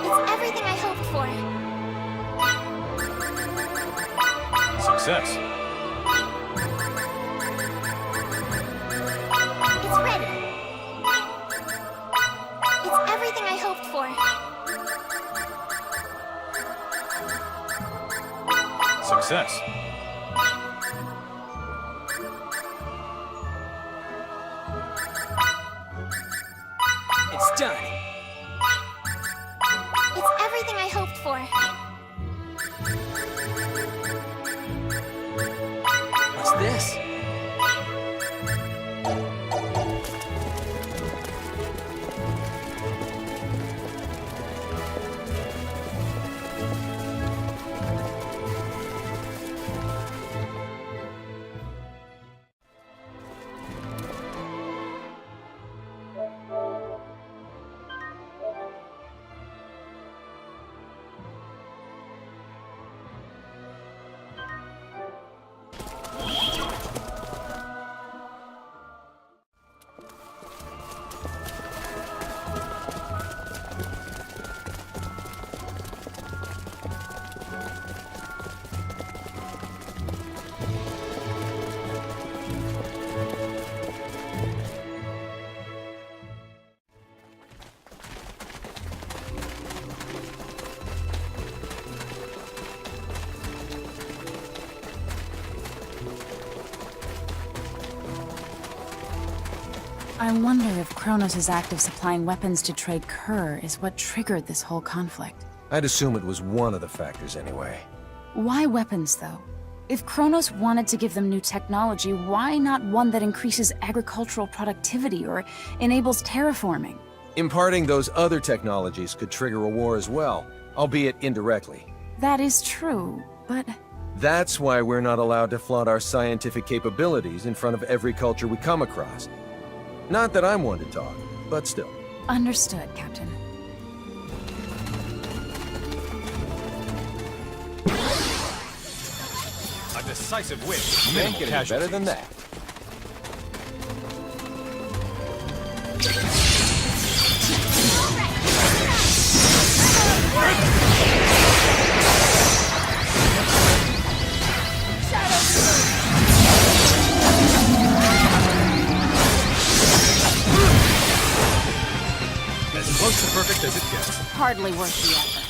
It's everything I hoped for. Success. It's ready. It's everything I hoped for. Success. It's done. It's everything I hoped for. What's this? I wonder if Kronos' act of supplying weapons to Trade Kerr is what triggered this whole conflict. I'd assume it was one of the factors anyway. Why weapons, though? If Kronos wanted to give them new technology, why not one that increases agricultural productivity or enables terraforming? Imparting those other technologies could trigger a war as well, albeit indirectly. That is true, but... That's why we're not allowed to flaunt our scientific capabilities in front of every culture we come across. Not that I'm one to talk, but still. Understood, Captain. A decisive win. Can't get any better than that. As close to perfect as it gets. Hardly worth the effort.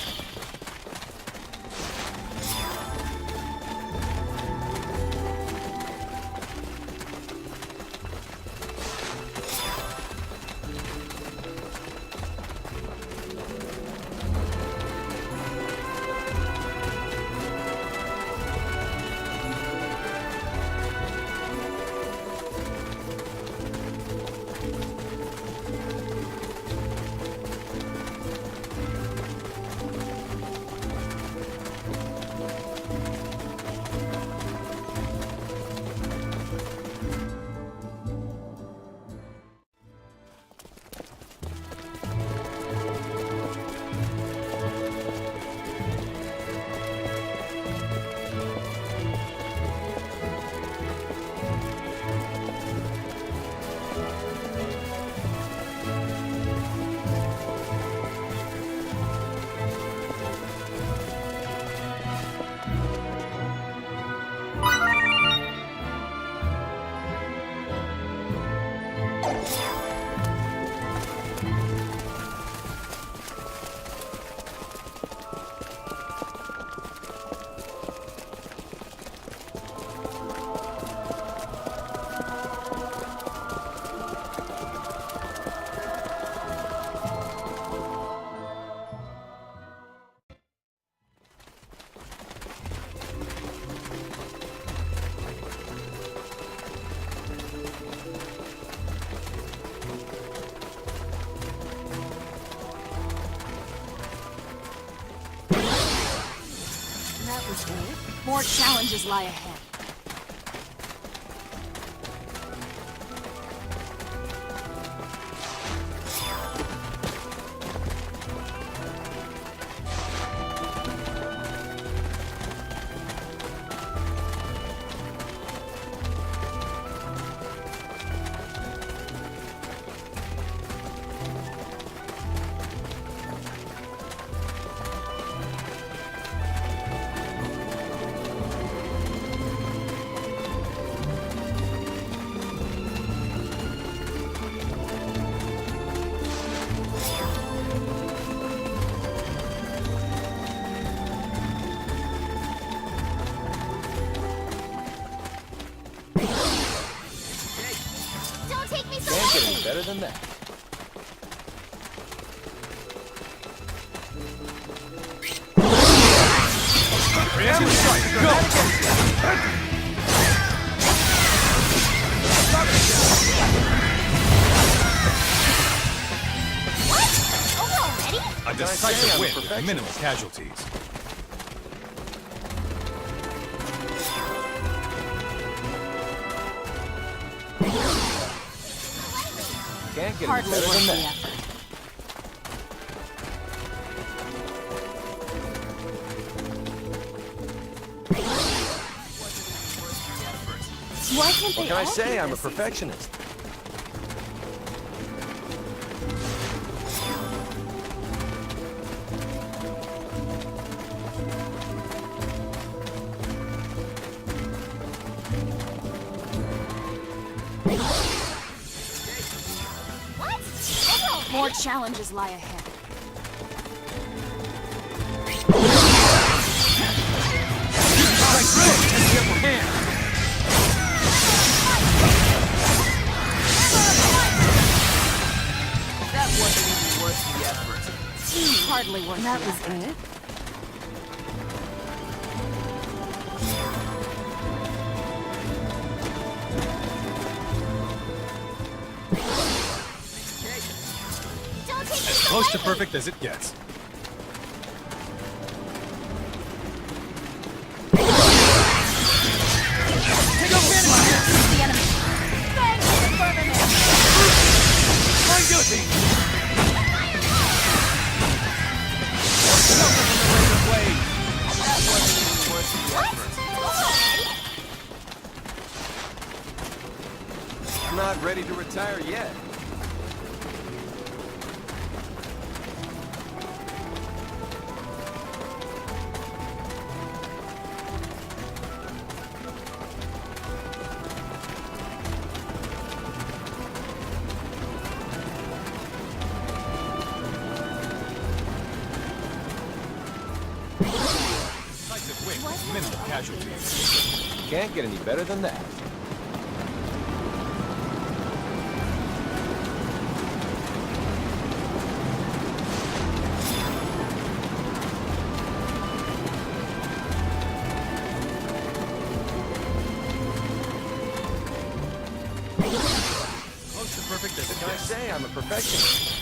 was good. More challenges lie ahead. Can't get any better than that. A decisive win with minimal casualties. Can't get any Hardly better worth than the that. effort. Why can't What they can I all say? be I'm a this easy? perfectionist. More challenges lie ahead. That wasn't even worth the effort. Hardly worth That the was effort. it? As close to perfect as it gets. I'm not ready to retire yet. Decisive win with minimal casualties. Can't get any better than that. Close to perfect as it What can I gets. say? I'm a perfectionist.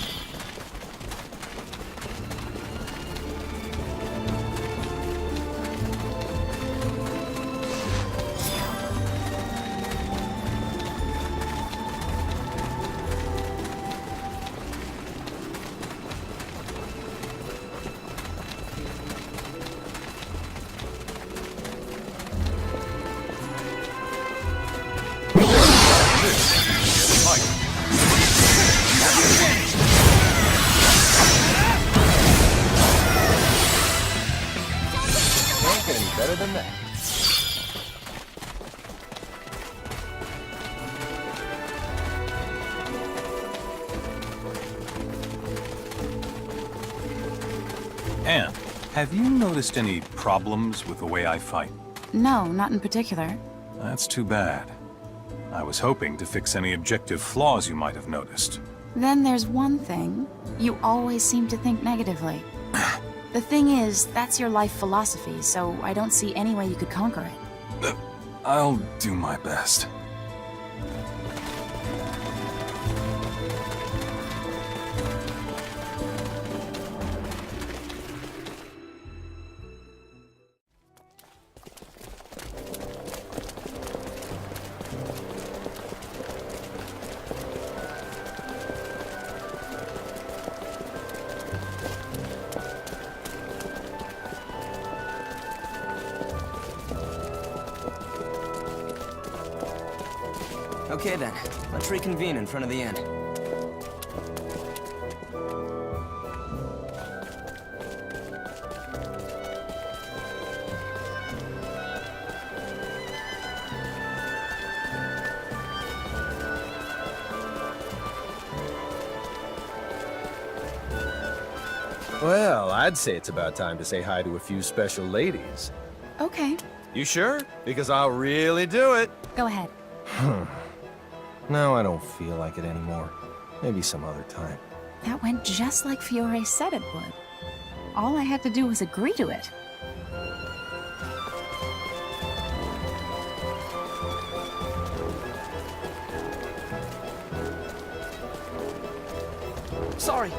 Can't get any better than that. Anne, have you noticed any problems with the way I fight? No, not in particular. That's too bad. I was hoping to fix any objective flaws you might have noticed. Then there's one thing. You always seem to think negatively. The thing is, that's your life philosophy, so I don't see any way you could conquer it. I'll do my best. Okay then, let's reconvene in front of the inn. Well, I'd say it's about time to say hi to a few special ladies. Okay, You sure? Because I'll really do it. go ahead. No, I don't feel like it anymore. Maybe some other time. That went just like Fiore said it would. All I had to do was agree to it. Sorry.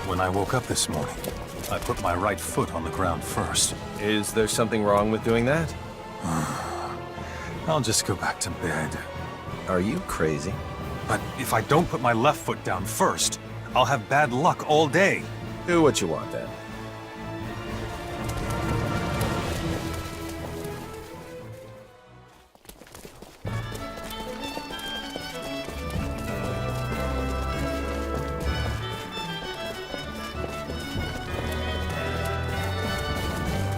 When I woke up this morning, I put my right foot on the ground first. Is there something wrong with doing that? I'll just go back to bed. Are you crazy? But if I don't put my left foot down first, I'll have bad luck all day. Do what you want then.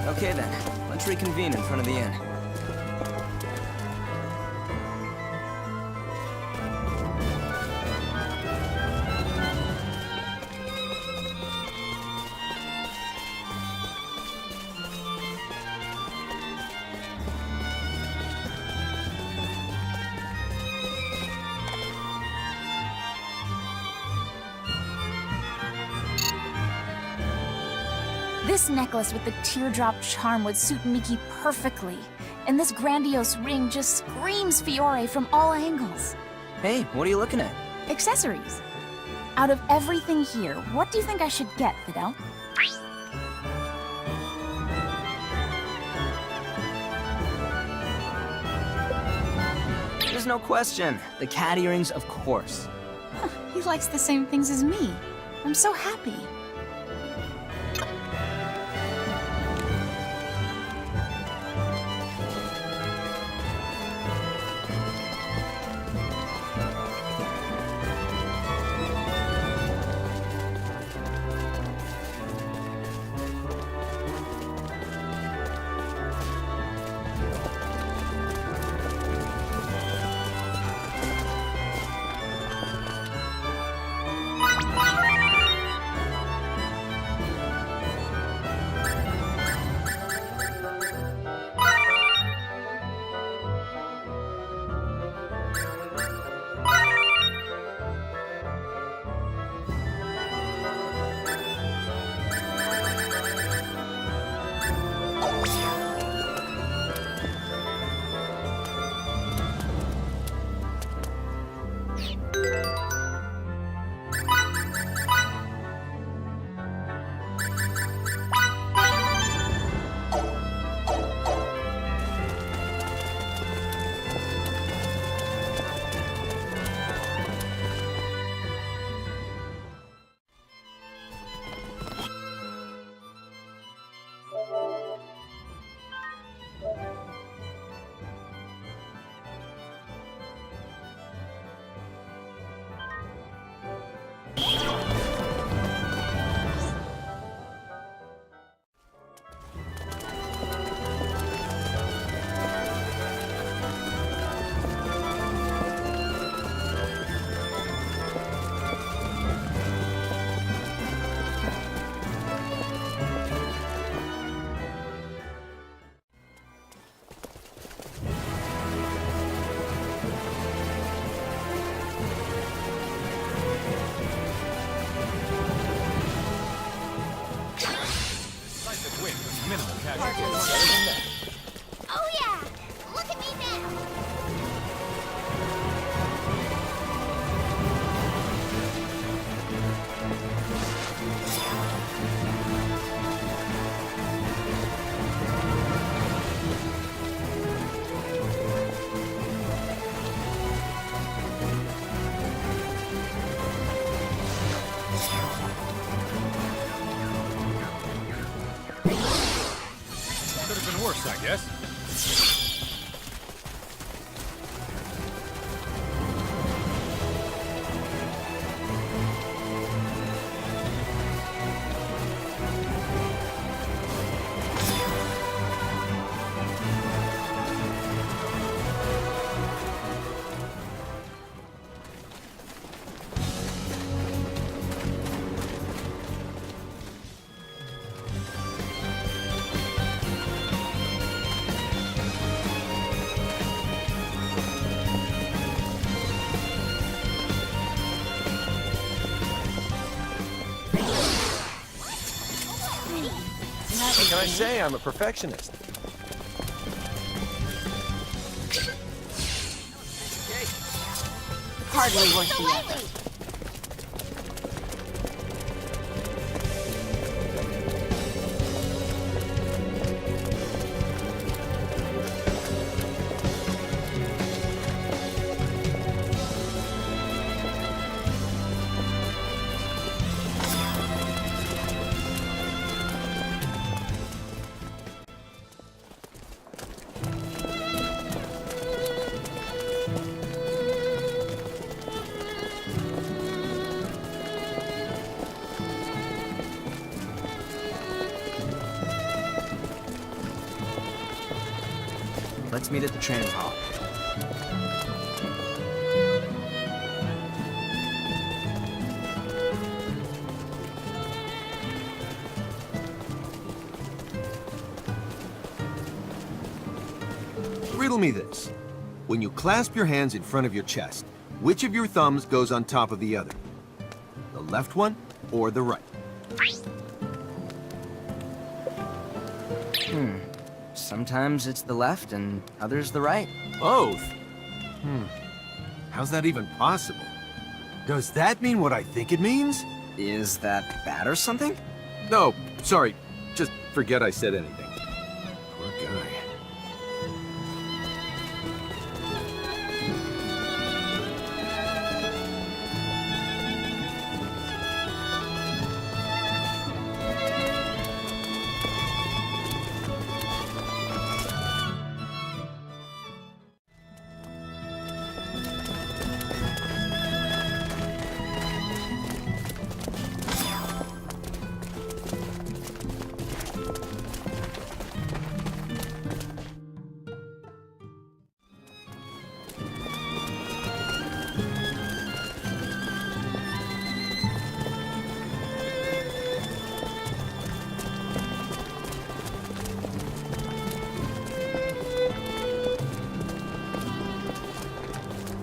Okay then, let's reconvene in front of the inn. This necklace with the teardrop charm would suit Miki perfectly. And this grandiose ring just screams Fiore from all angles. Hey, what are you looking at? Accessories. Out of everything here, what do you think I should get, Fidel? There's no question. The cat earrings, of course. He likes the same things as me. I'm so happy. Yes? What can I say? I'm a perfectionist. Hardly worth the effort. Let's meet at the training hall. Riddle me this. When you clasp your hands in front of your chest, which of your thumbs goes on top of the other? The left one or the right? Sometimes it's the left and others the right. Both? How's that even possible? Does that mean what I think it means? Is that bad or something? No, sorry. Just forget I said anything. Poor guy.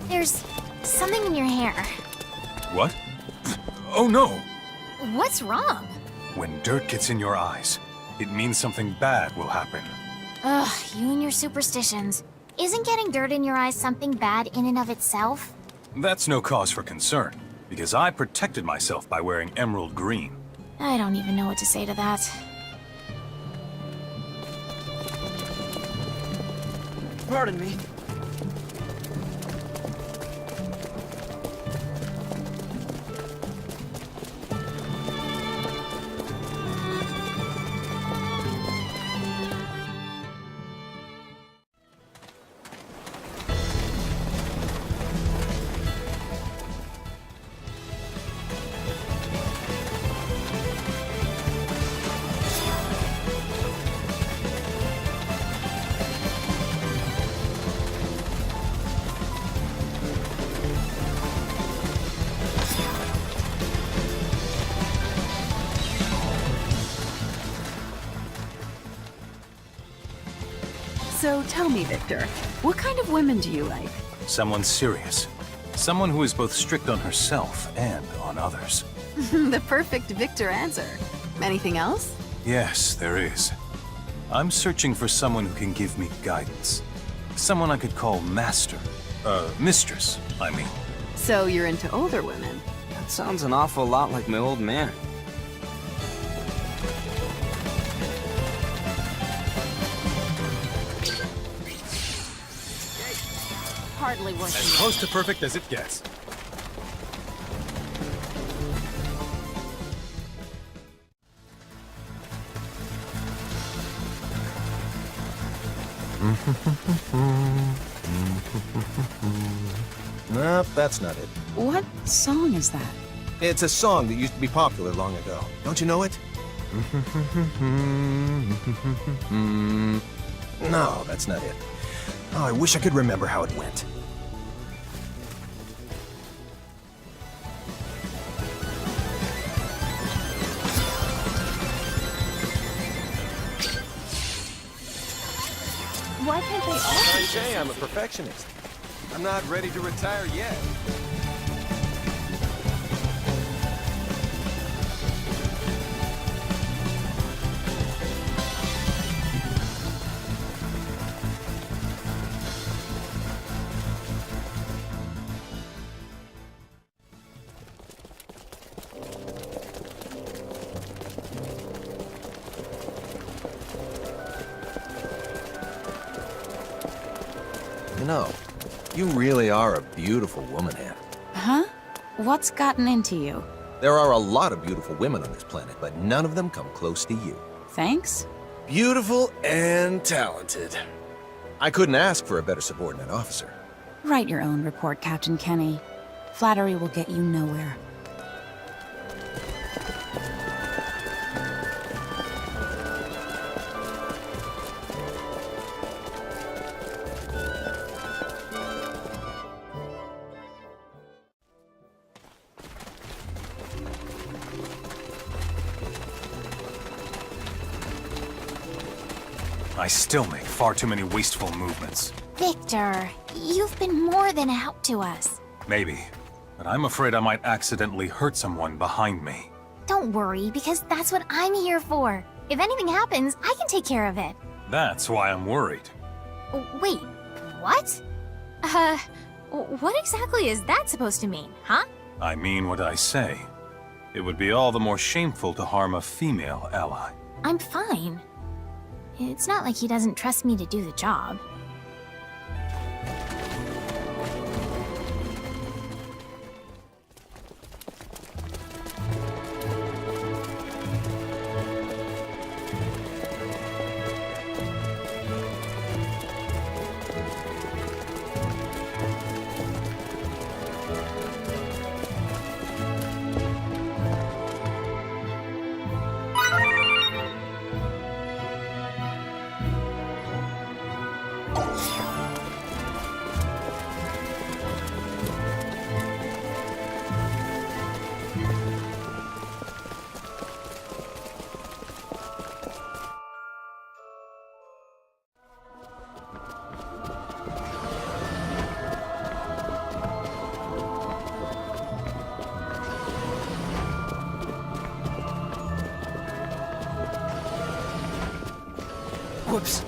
There's something in your hair. What? Oh no! What's wrong? When dirt gets in your eyes, it means something bad will happen. Ugh, you and your superstitions. Isn't getting dirt in your eyes something bad in and of itself? That's no cause for concern, because I protected myself by wearing emerald green. I don't even know what to say to that. Pardon me. So tell me, Victor, what kind of women do you like? Someone serious. Someone who is both strict on herself and on others. The perfect Victor answer. Anything else? Yes, there is. I'm searching for someone who can give me guidance. Someone I could call master. Mistress, I mean. So you're into older women? That sounds an awful lot like my old man. Hardly worth As it. close to perfect as it gets. Nope, that's not it. What song is that? It's a song that used to be popular long ago. Don't you know it? No, that's not it. Oh, I wish I could remember how it went. Why can't they all? I say I'm a perfectionist. I'm not ready to retire yet. You know, you really are a beautiful woman, Anne. Huh? What's gotten into you? There are a lot of beautiful women on this planet, but none of them come close to you. Thanks? Beautiful and talented. I couldn't ask for a better subordinate officer. Write your own report, Captain Kenny. Flattery will get you nowhere. I still make far too many wasteful movements. Victor, you've been more than a help to us. Maybe, but I'm afraid I might accidentally hurt someone behind me. Don't worry, because that's what I'm here for. If anything happens, I can take care of it. That's why I'm worried. Wait, what? What exactly is that supposed to mean, huh? I mean what I say. It would be all the more shameful to harm a female ally. I'm fine. It's not like he doesn't trust me to do the job. Whoops.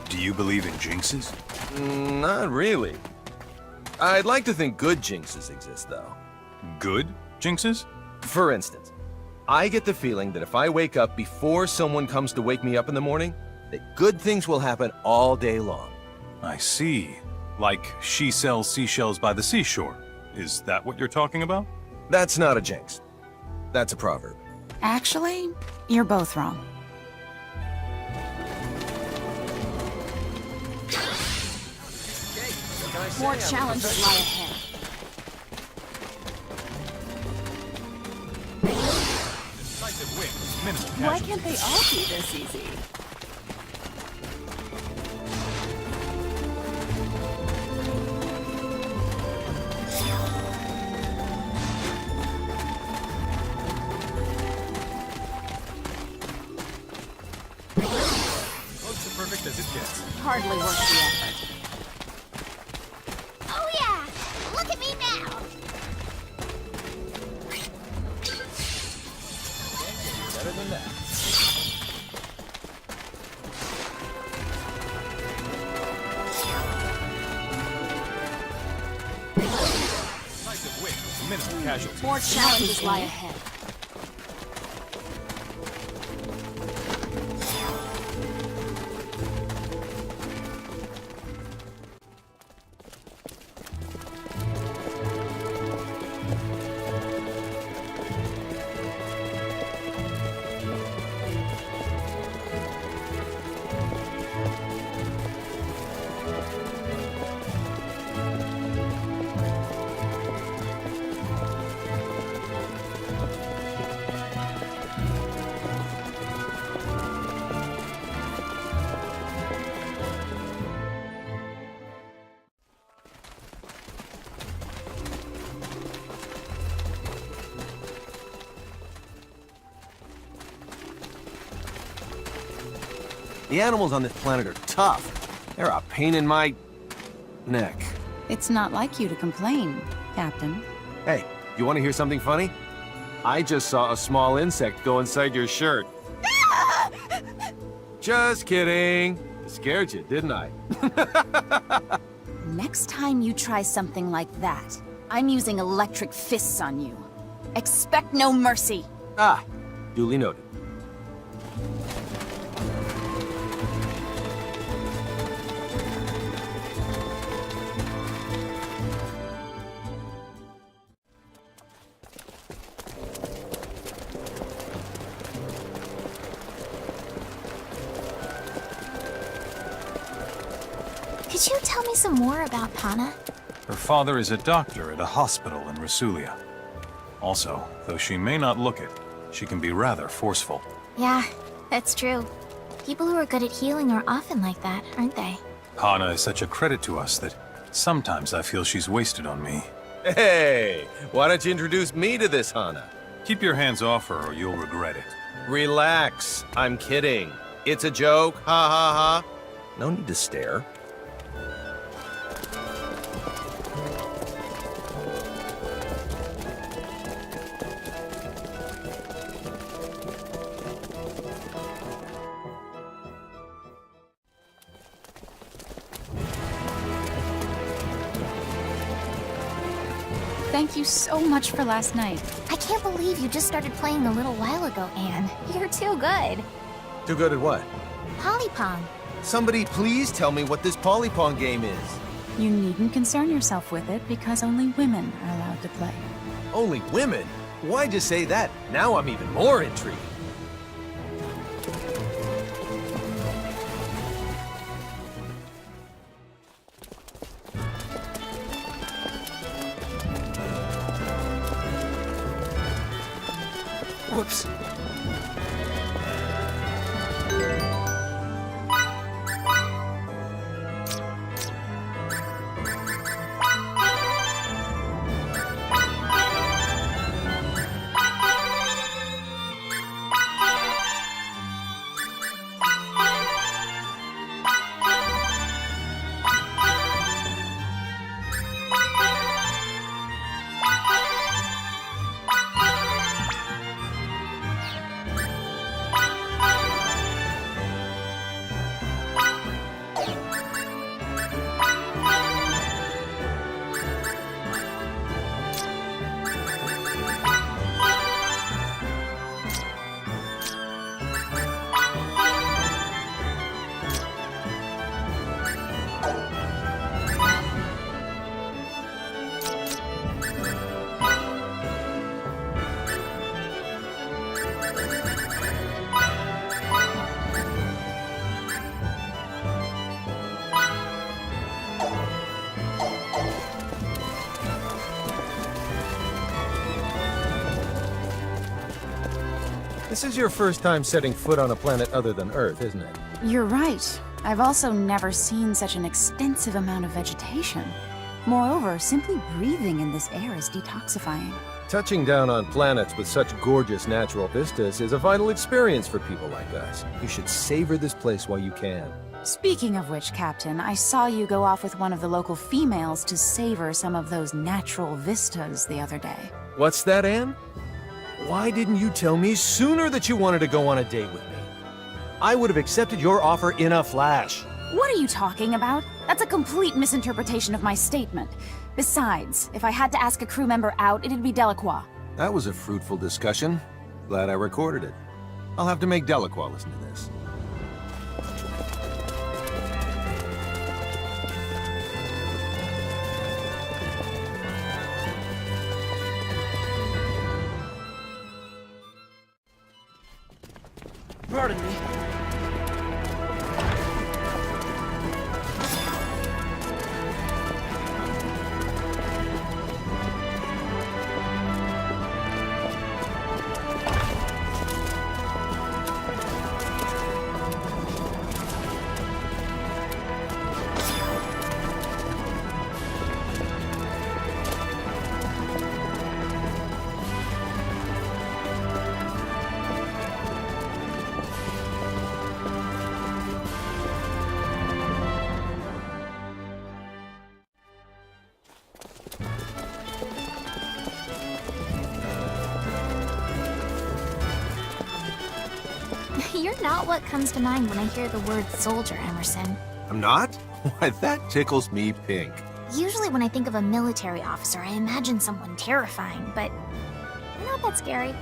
Do you believe in jinxes? Not really. I'd like to think good jinxes exist, though. Good jinxes? For instance, I get the feeling that if I wake up before someone comes to wake me up in the morning, that good things will happen all day long. I see. Like she sells seashells by the seashore. Is that what you're talking about? That's not a jinx. That's a proverb. Actually, you're both wrong. More challenges lie ahead. minimal Why casualties. can't they all be this easy? Close to perfect as it gets. Hardly worth the effort. Oh yeah! Look at me now! Better than that. Decisive win with minimal casualties. More challenges lie ahead. The animals on this planet are tough. They're a pain in my neck. It's not like you to complain, Captain. Hey, you want to hear something funny? I just saw a small insect go inside your shirt. Just kidding. Scared you, didn't I? Next time you try something like that, I'm using electric fists on you. Expect no mercy. Ah, duly noted. Could you tell me some more about Pana? Her father is a doctor at a hospital in Rasulia. Also, though she may not look it, she can be rather forceful. Yeah, that's true. People who are good at healing are often like that, aren't they? Hana is such a credit to us that sometimes I feel she's wasted on me. Hey, why don't you introduce me to this Hana? Keep your hands off her or you'll regret it. Relax, I'm kidding. It's a joke, ha ha ha. No need to stare. Thank you so much for last night. I can't believe you just started playing a little while ago, Anne. You're too good. Too good at what? Polypong. Somebody please tell me what this Polypong game is. You needn't concern yourself with it because only women are allowed to play. Only women? Why'd you say that? Now I'm even more intrigued. Whoops. This is your first time setting foot on a planet other than Earth, isn't it? You're right. I've also never seen such an extensive amount of vegetation. Moreover, simply breathing in this air is detoxifying. Touching down on planets with such gorgeous natural vistas is a vital experience for people like us. You should savor this place while you can. Speaking of which, Captain, I saw you go off with one of the local females to savor some of those natural vistas the other day. What's that, Anne? Why didn't you tell me sooner that you wanted to go on a date with me? I would have accepted your offer in a flash. What are you talking about? That's a complete misinterpretation of my statement. Besides, if I had to ask a crew member out, it'd be Delacroix. That was a fruitful discussion. Glad I recorded it. I'll have to make Delacroix listen to this. Pardon me. You're not what comes to mind when I hear the word soldier, Emerson. I'm not? Why, that tickles me pink. Usually when I think of a military officer, I imagine someone terrifying, but not that scary.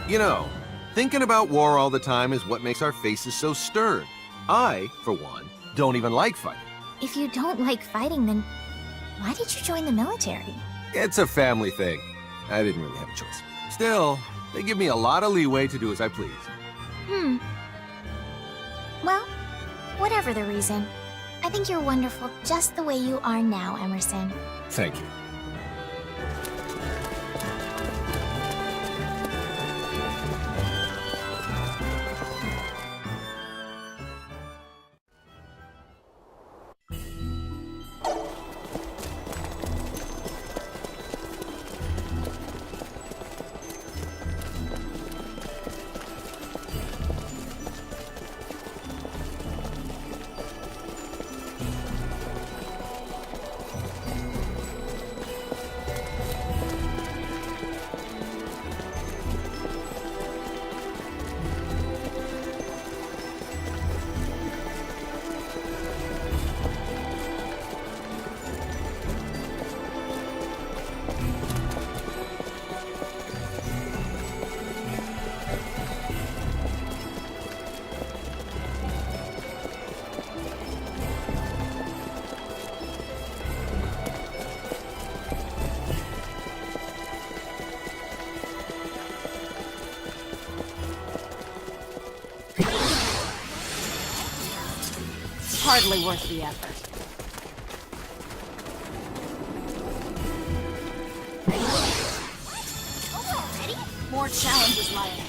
You know, thinking about war all the time is what makes our faces so stern. I, for one, don't even like fighting. If you don't like fighting, then why did you join the military? It's a family thing. I didn't really have a choice. Still, they give me a lot of leeway to do as I please. Well, whatever the reason, I think you're wonderful just the way you are now, Emerson. Thank you. Hardly worth the effort. More challenges lie ahead.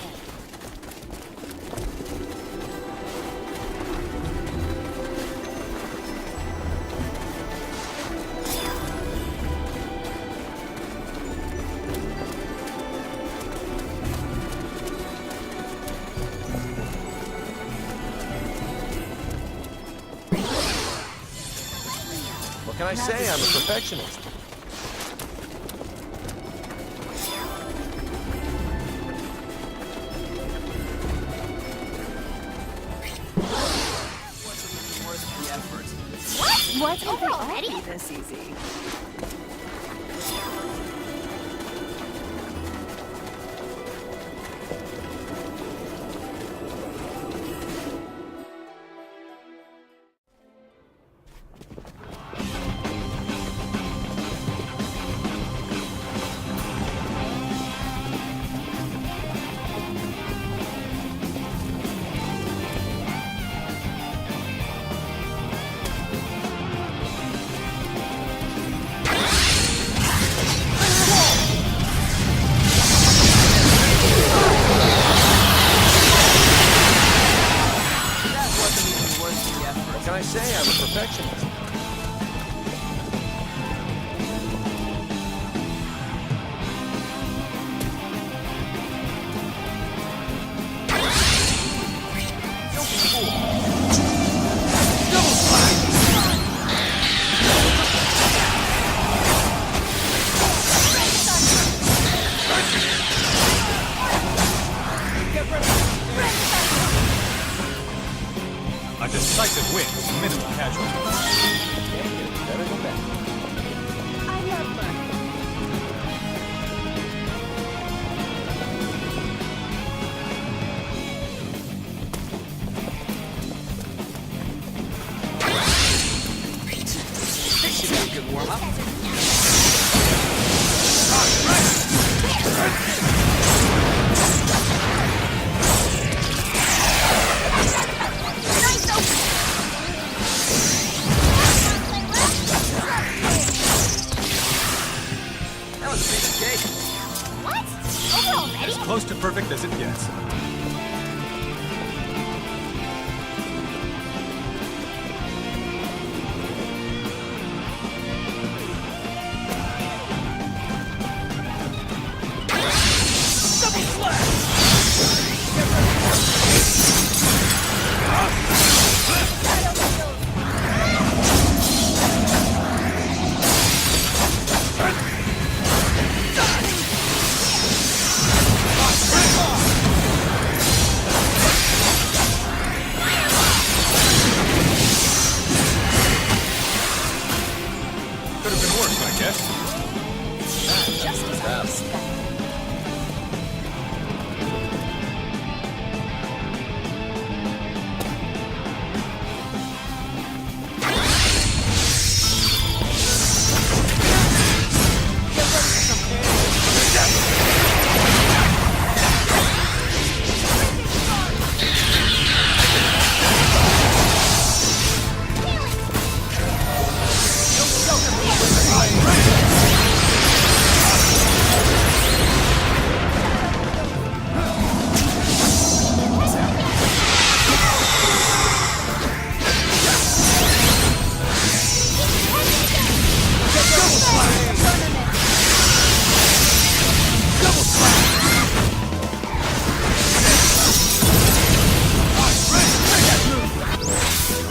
What can I say? I'm a perfectionist. What's over already? This easy. can I say? I'm a perfectionist. A decisive win with minimal casualties. Better than that. I love fun. This should be a good warm-up. That was a piece of cake. What? Over already? As close to perfect as it gets. Could have been worse, I guess. Just as I expected.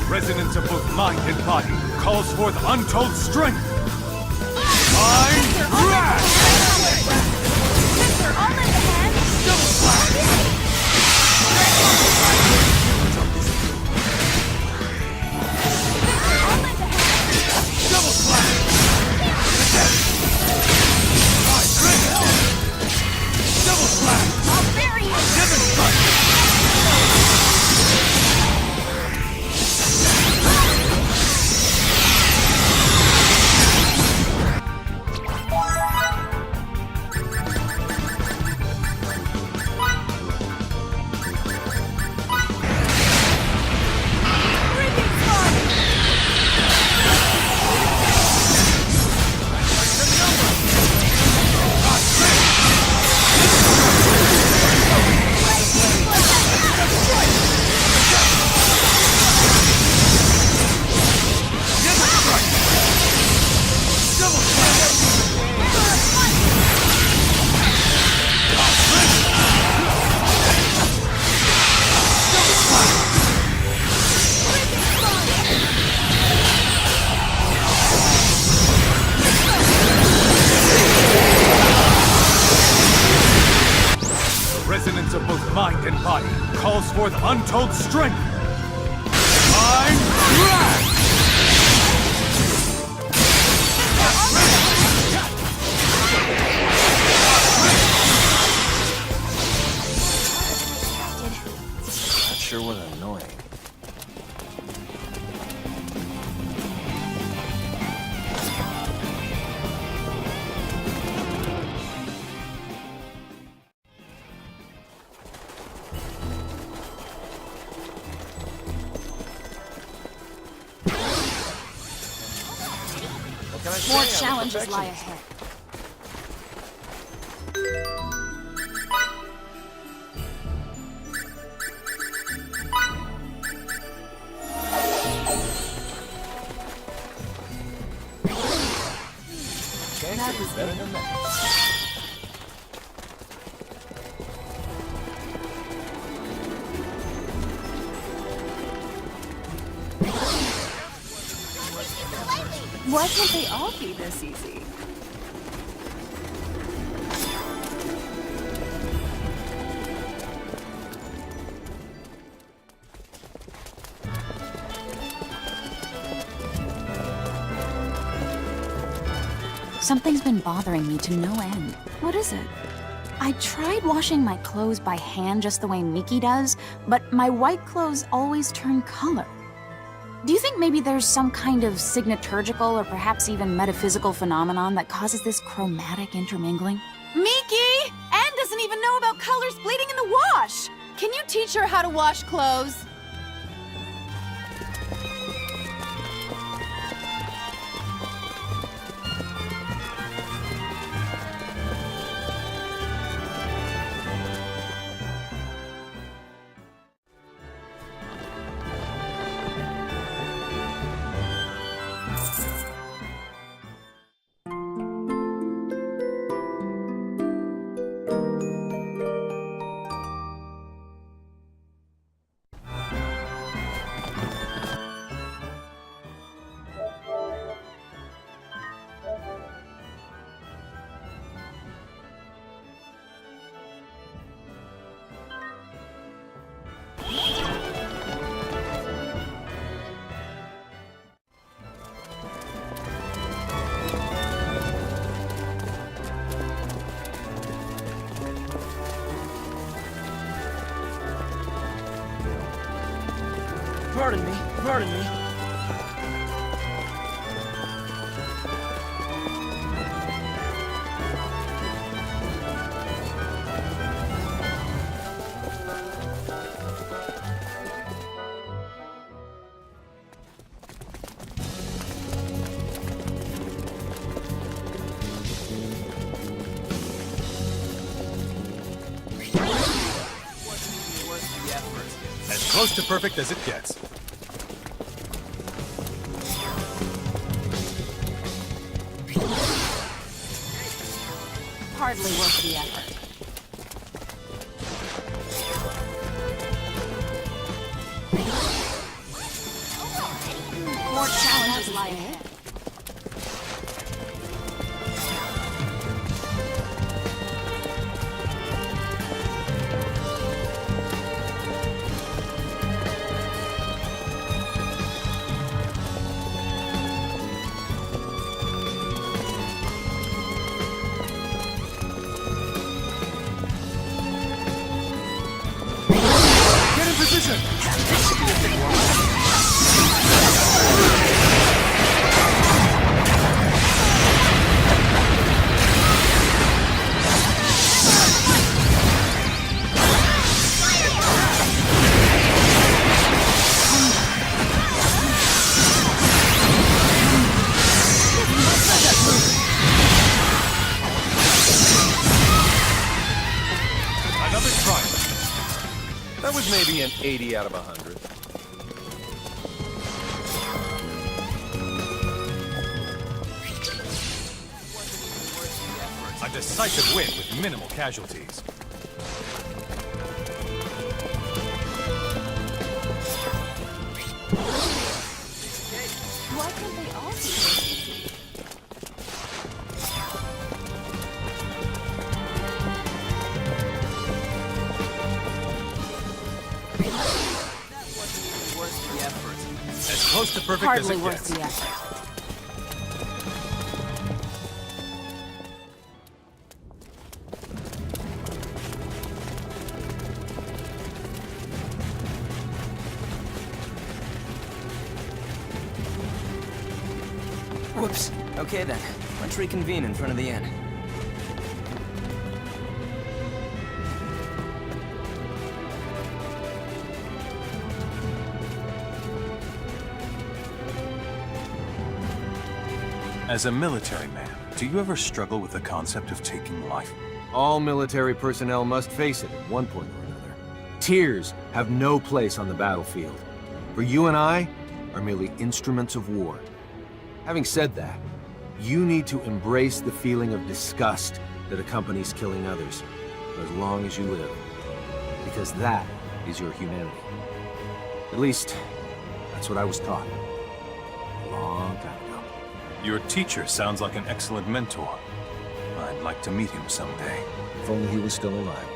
Resonance of both mind and body calls forth untold strength. Mind Crash! Double slash! Double slash! I'll bury you! Seven strike! Resonance of both mind and body calls forth untold strength. Mind Crash! That sure was annoying. More challenges lie ahead. That was better than that. Why can't they all be this easy? Something's been bothering me to no end. What is it? I tried washing my clothes by hand just the way Miki does, but my white clothes always turn color. Do you think maybe there's some kind of signaturgical or perhaps even metaphysical phenomenon that causes this chromatic intermingling? Miki! Anne doesn't even know about colors bleeding in the wash! Can you teach her how to wash clothes? Pardon me. As close to perfect as it gets. Hardly worth the effort. More challenges lie ahead. That was maybe an 80 out of 100. A decisive win with minimal casualties. Why can't they all be this easy? As close to perfect Hardly as it worth gets. the effort. Whoops. Okay then. Let's reconvene in front of the inn. As a military man, do you ever struggle with the concept of taking life? All military personnel must face it at one point or another. Tears have no place on the battlefield. For you and I are merely instruments of war. Having said that, You need to embrace the feeling of disgust that accompanies killing others, for as long as you live. Because that is your humanity. At least, that's what I was taught. A long time ago. Your teacher sounds like an excellent mentor. I'd like to meet him someday. If only he was still alive.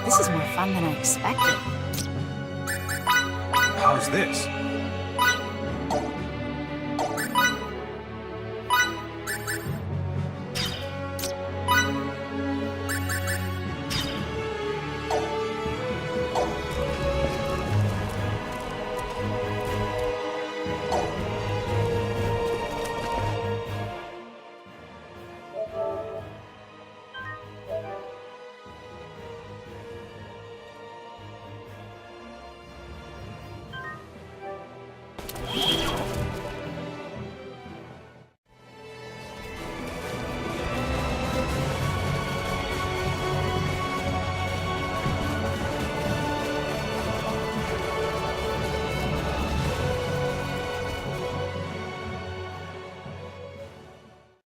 This is more fun than I expected. How's this?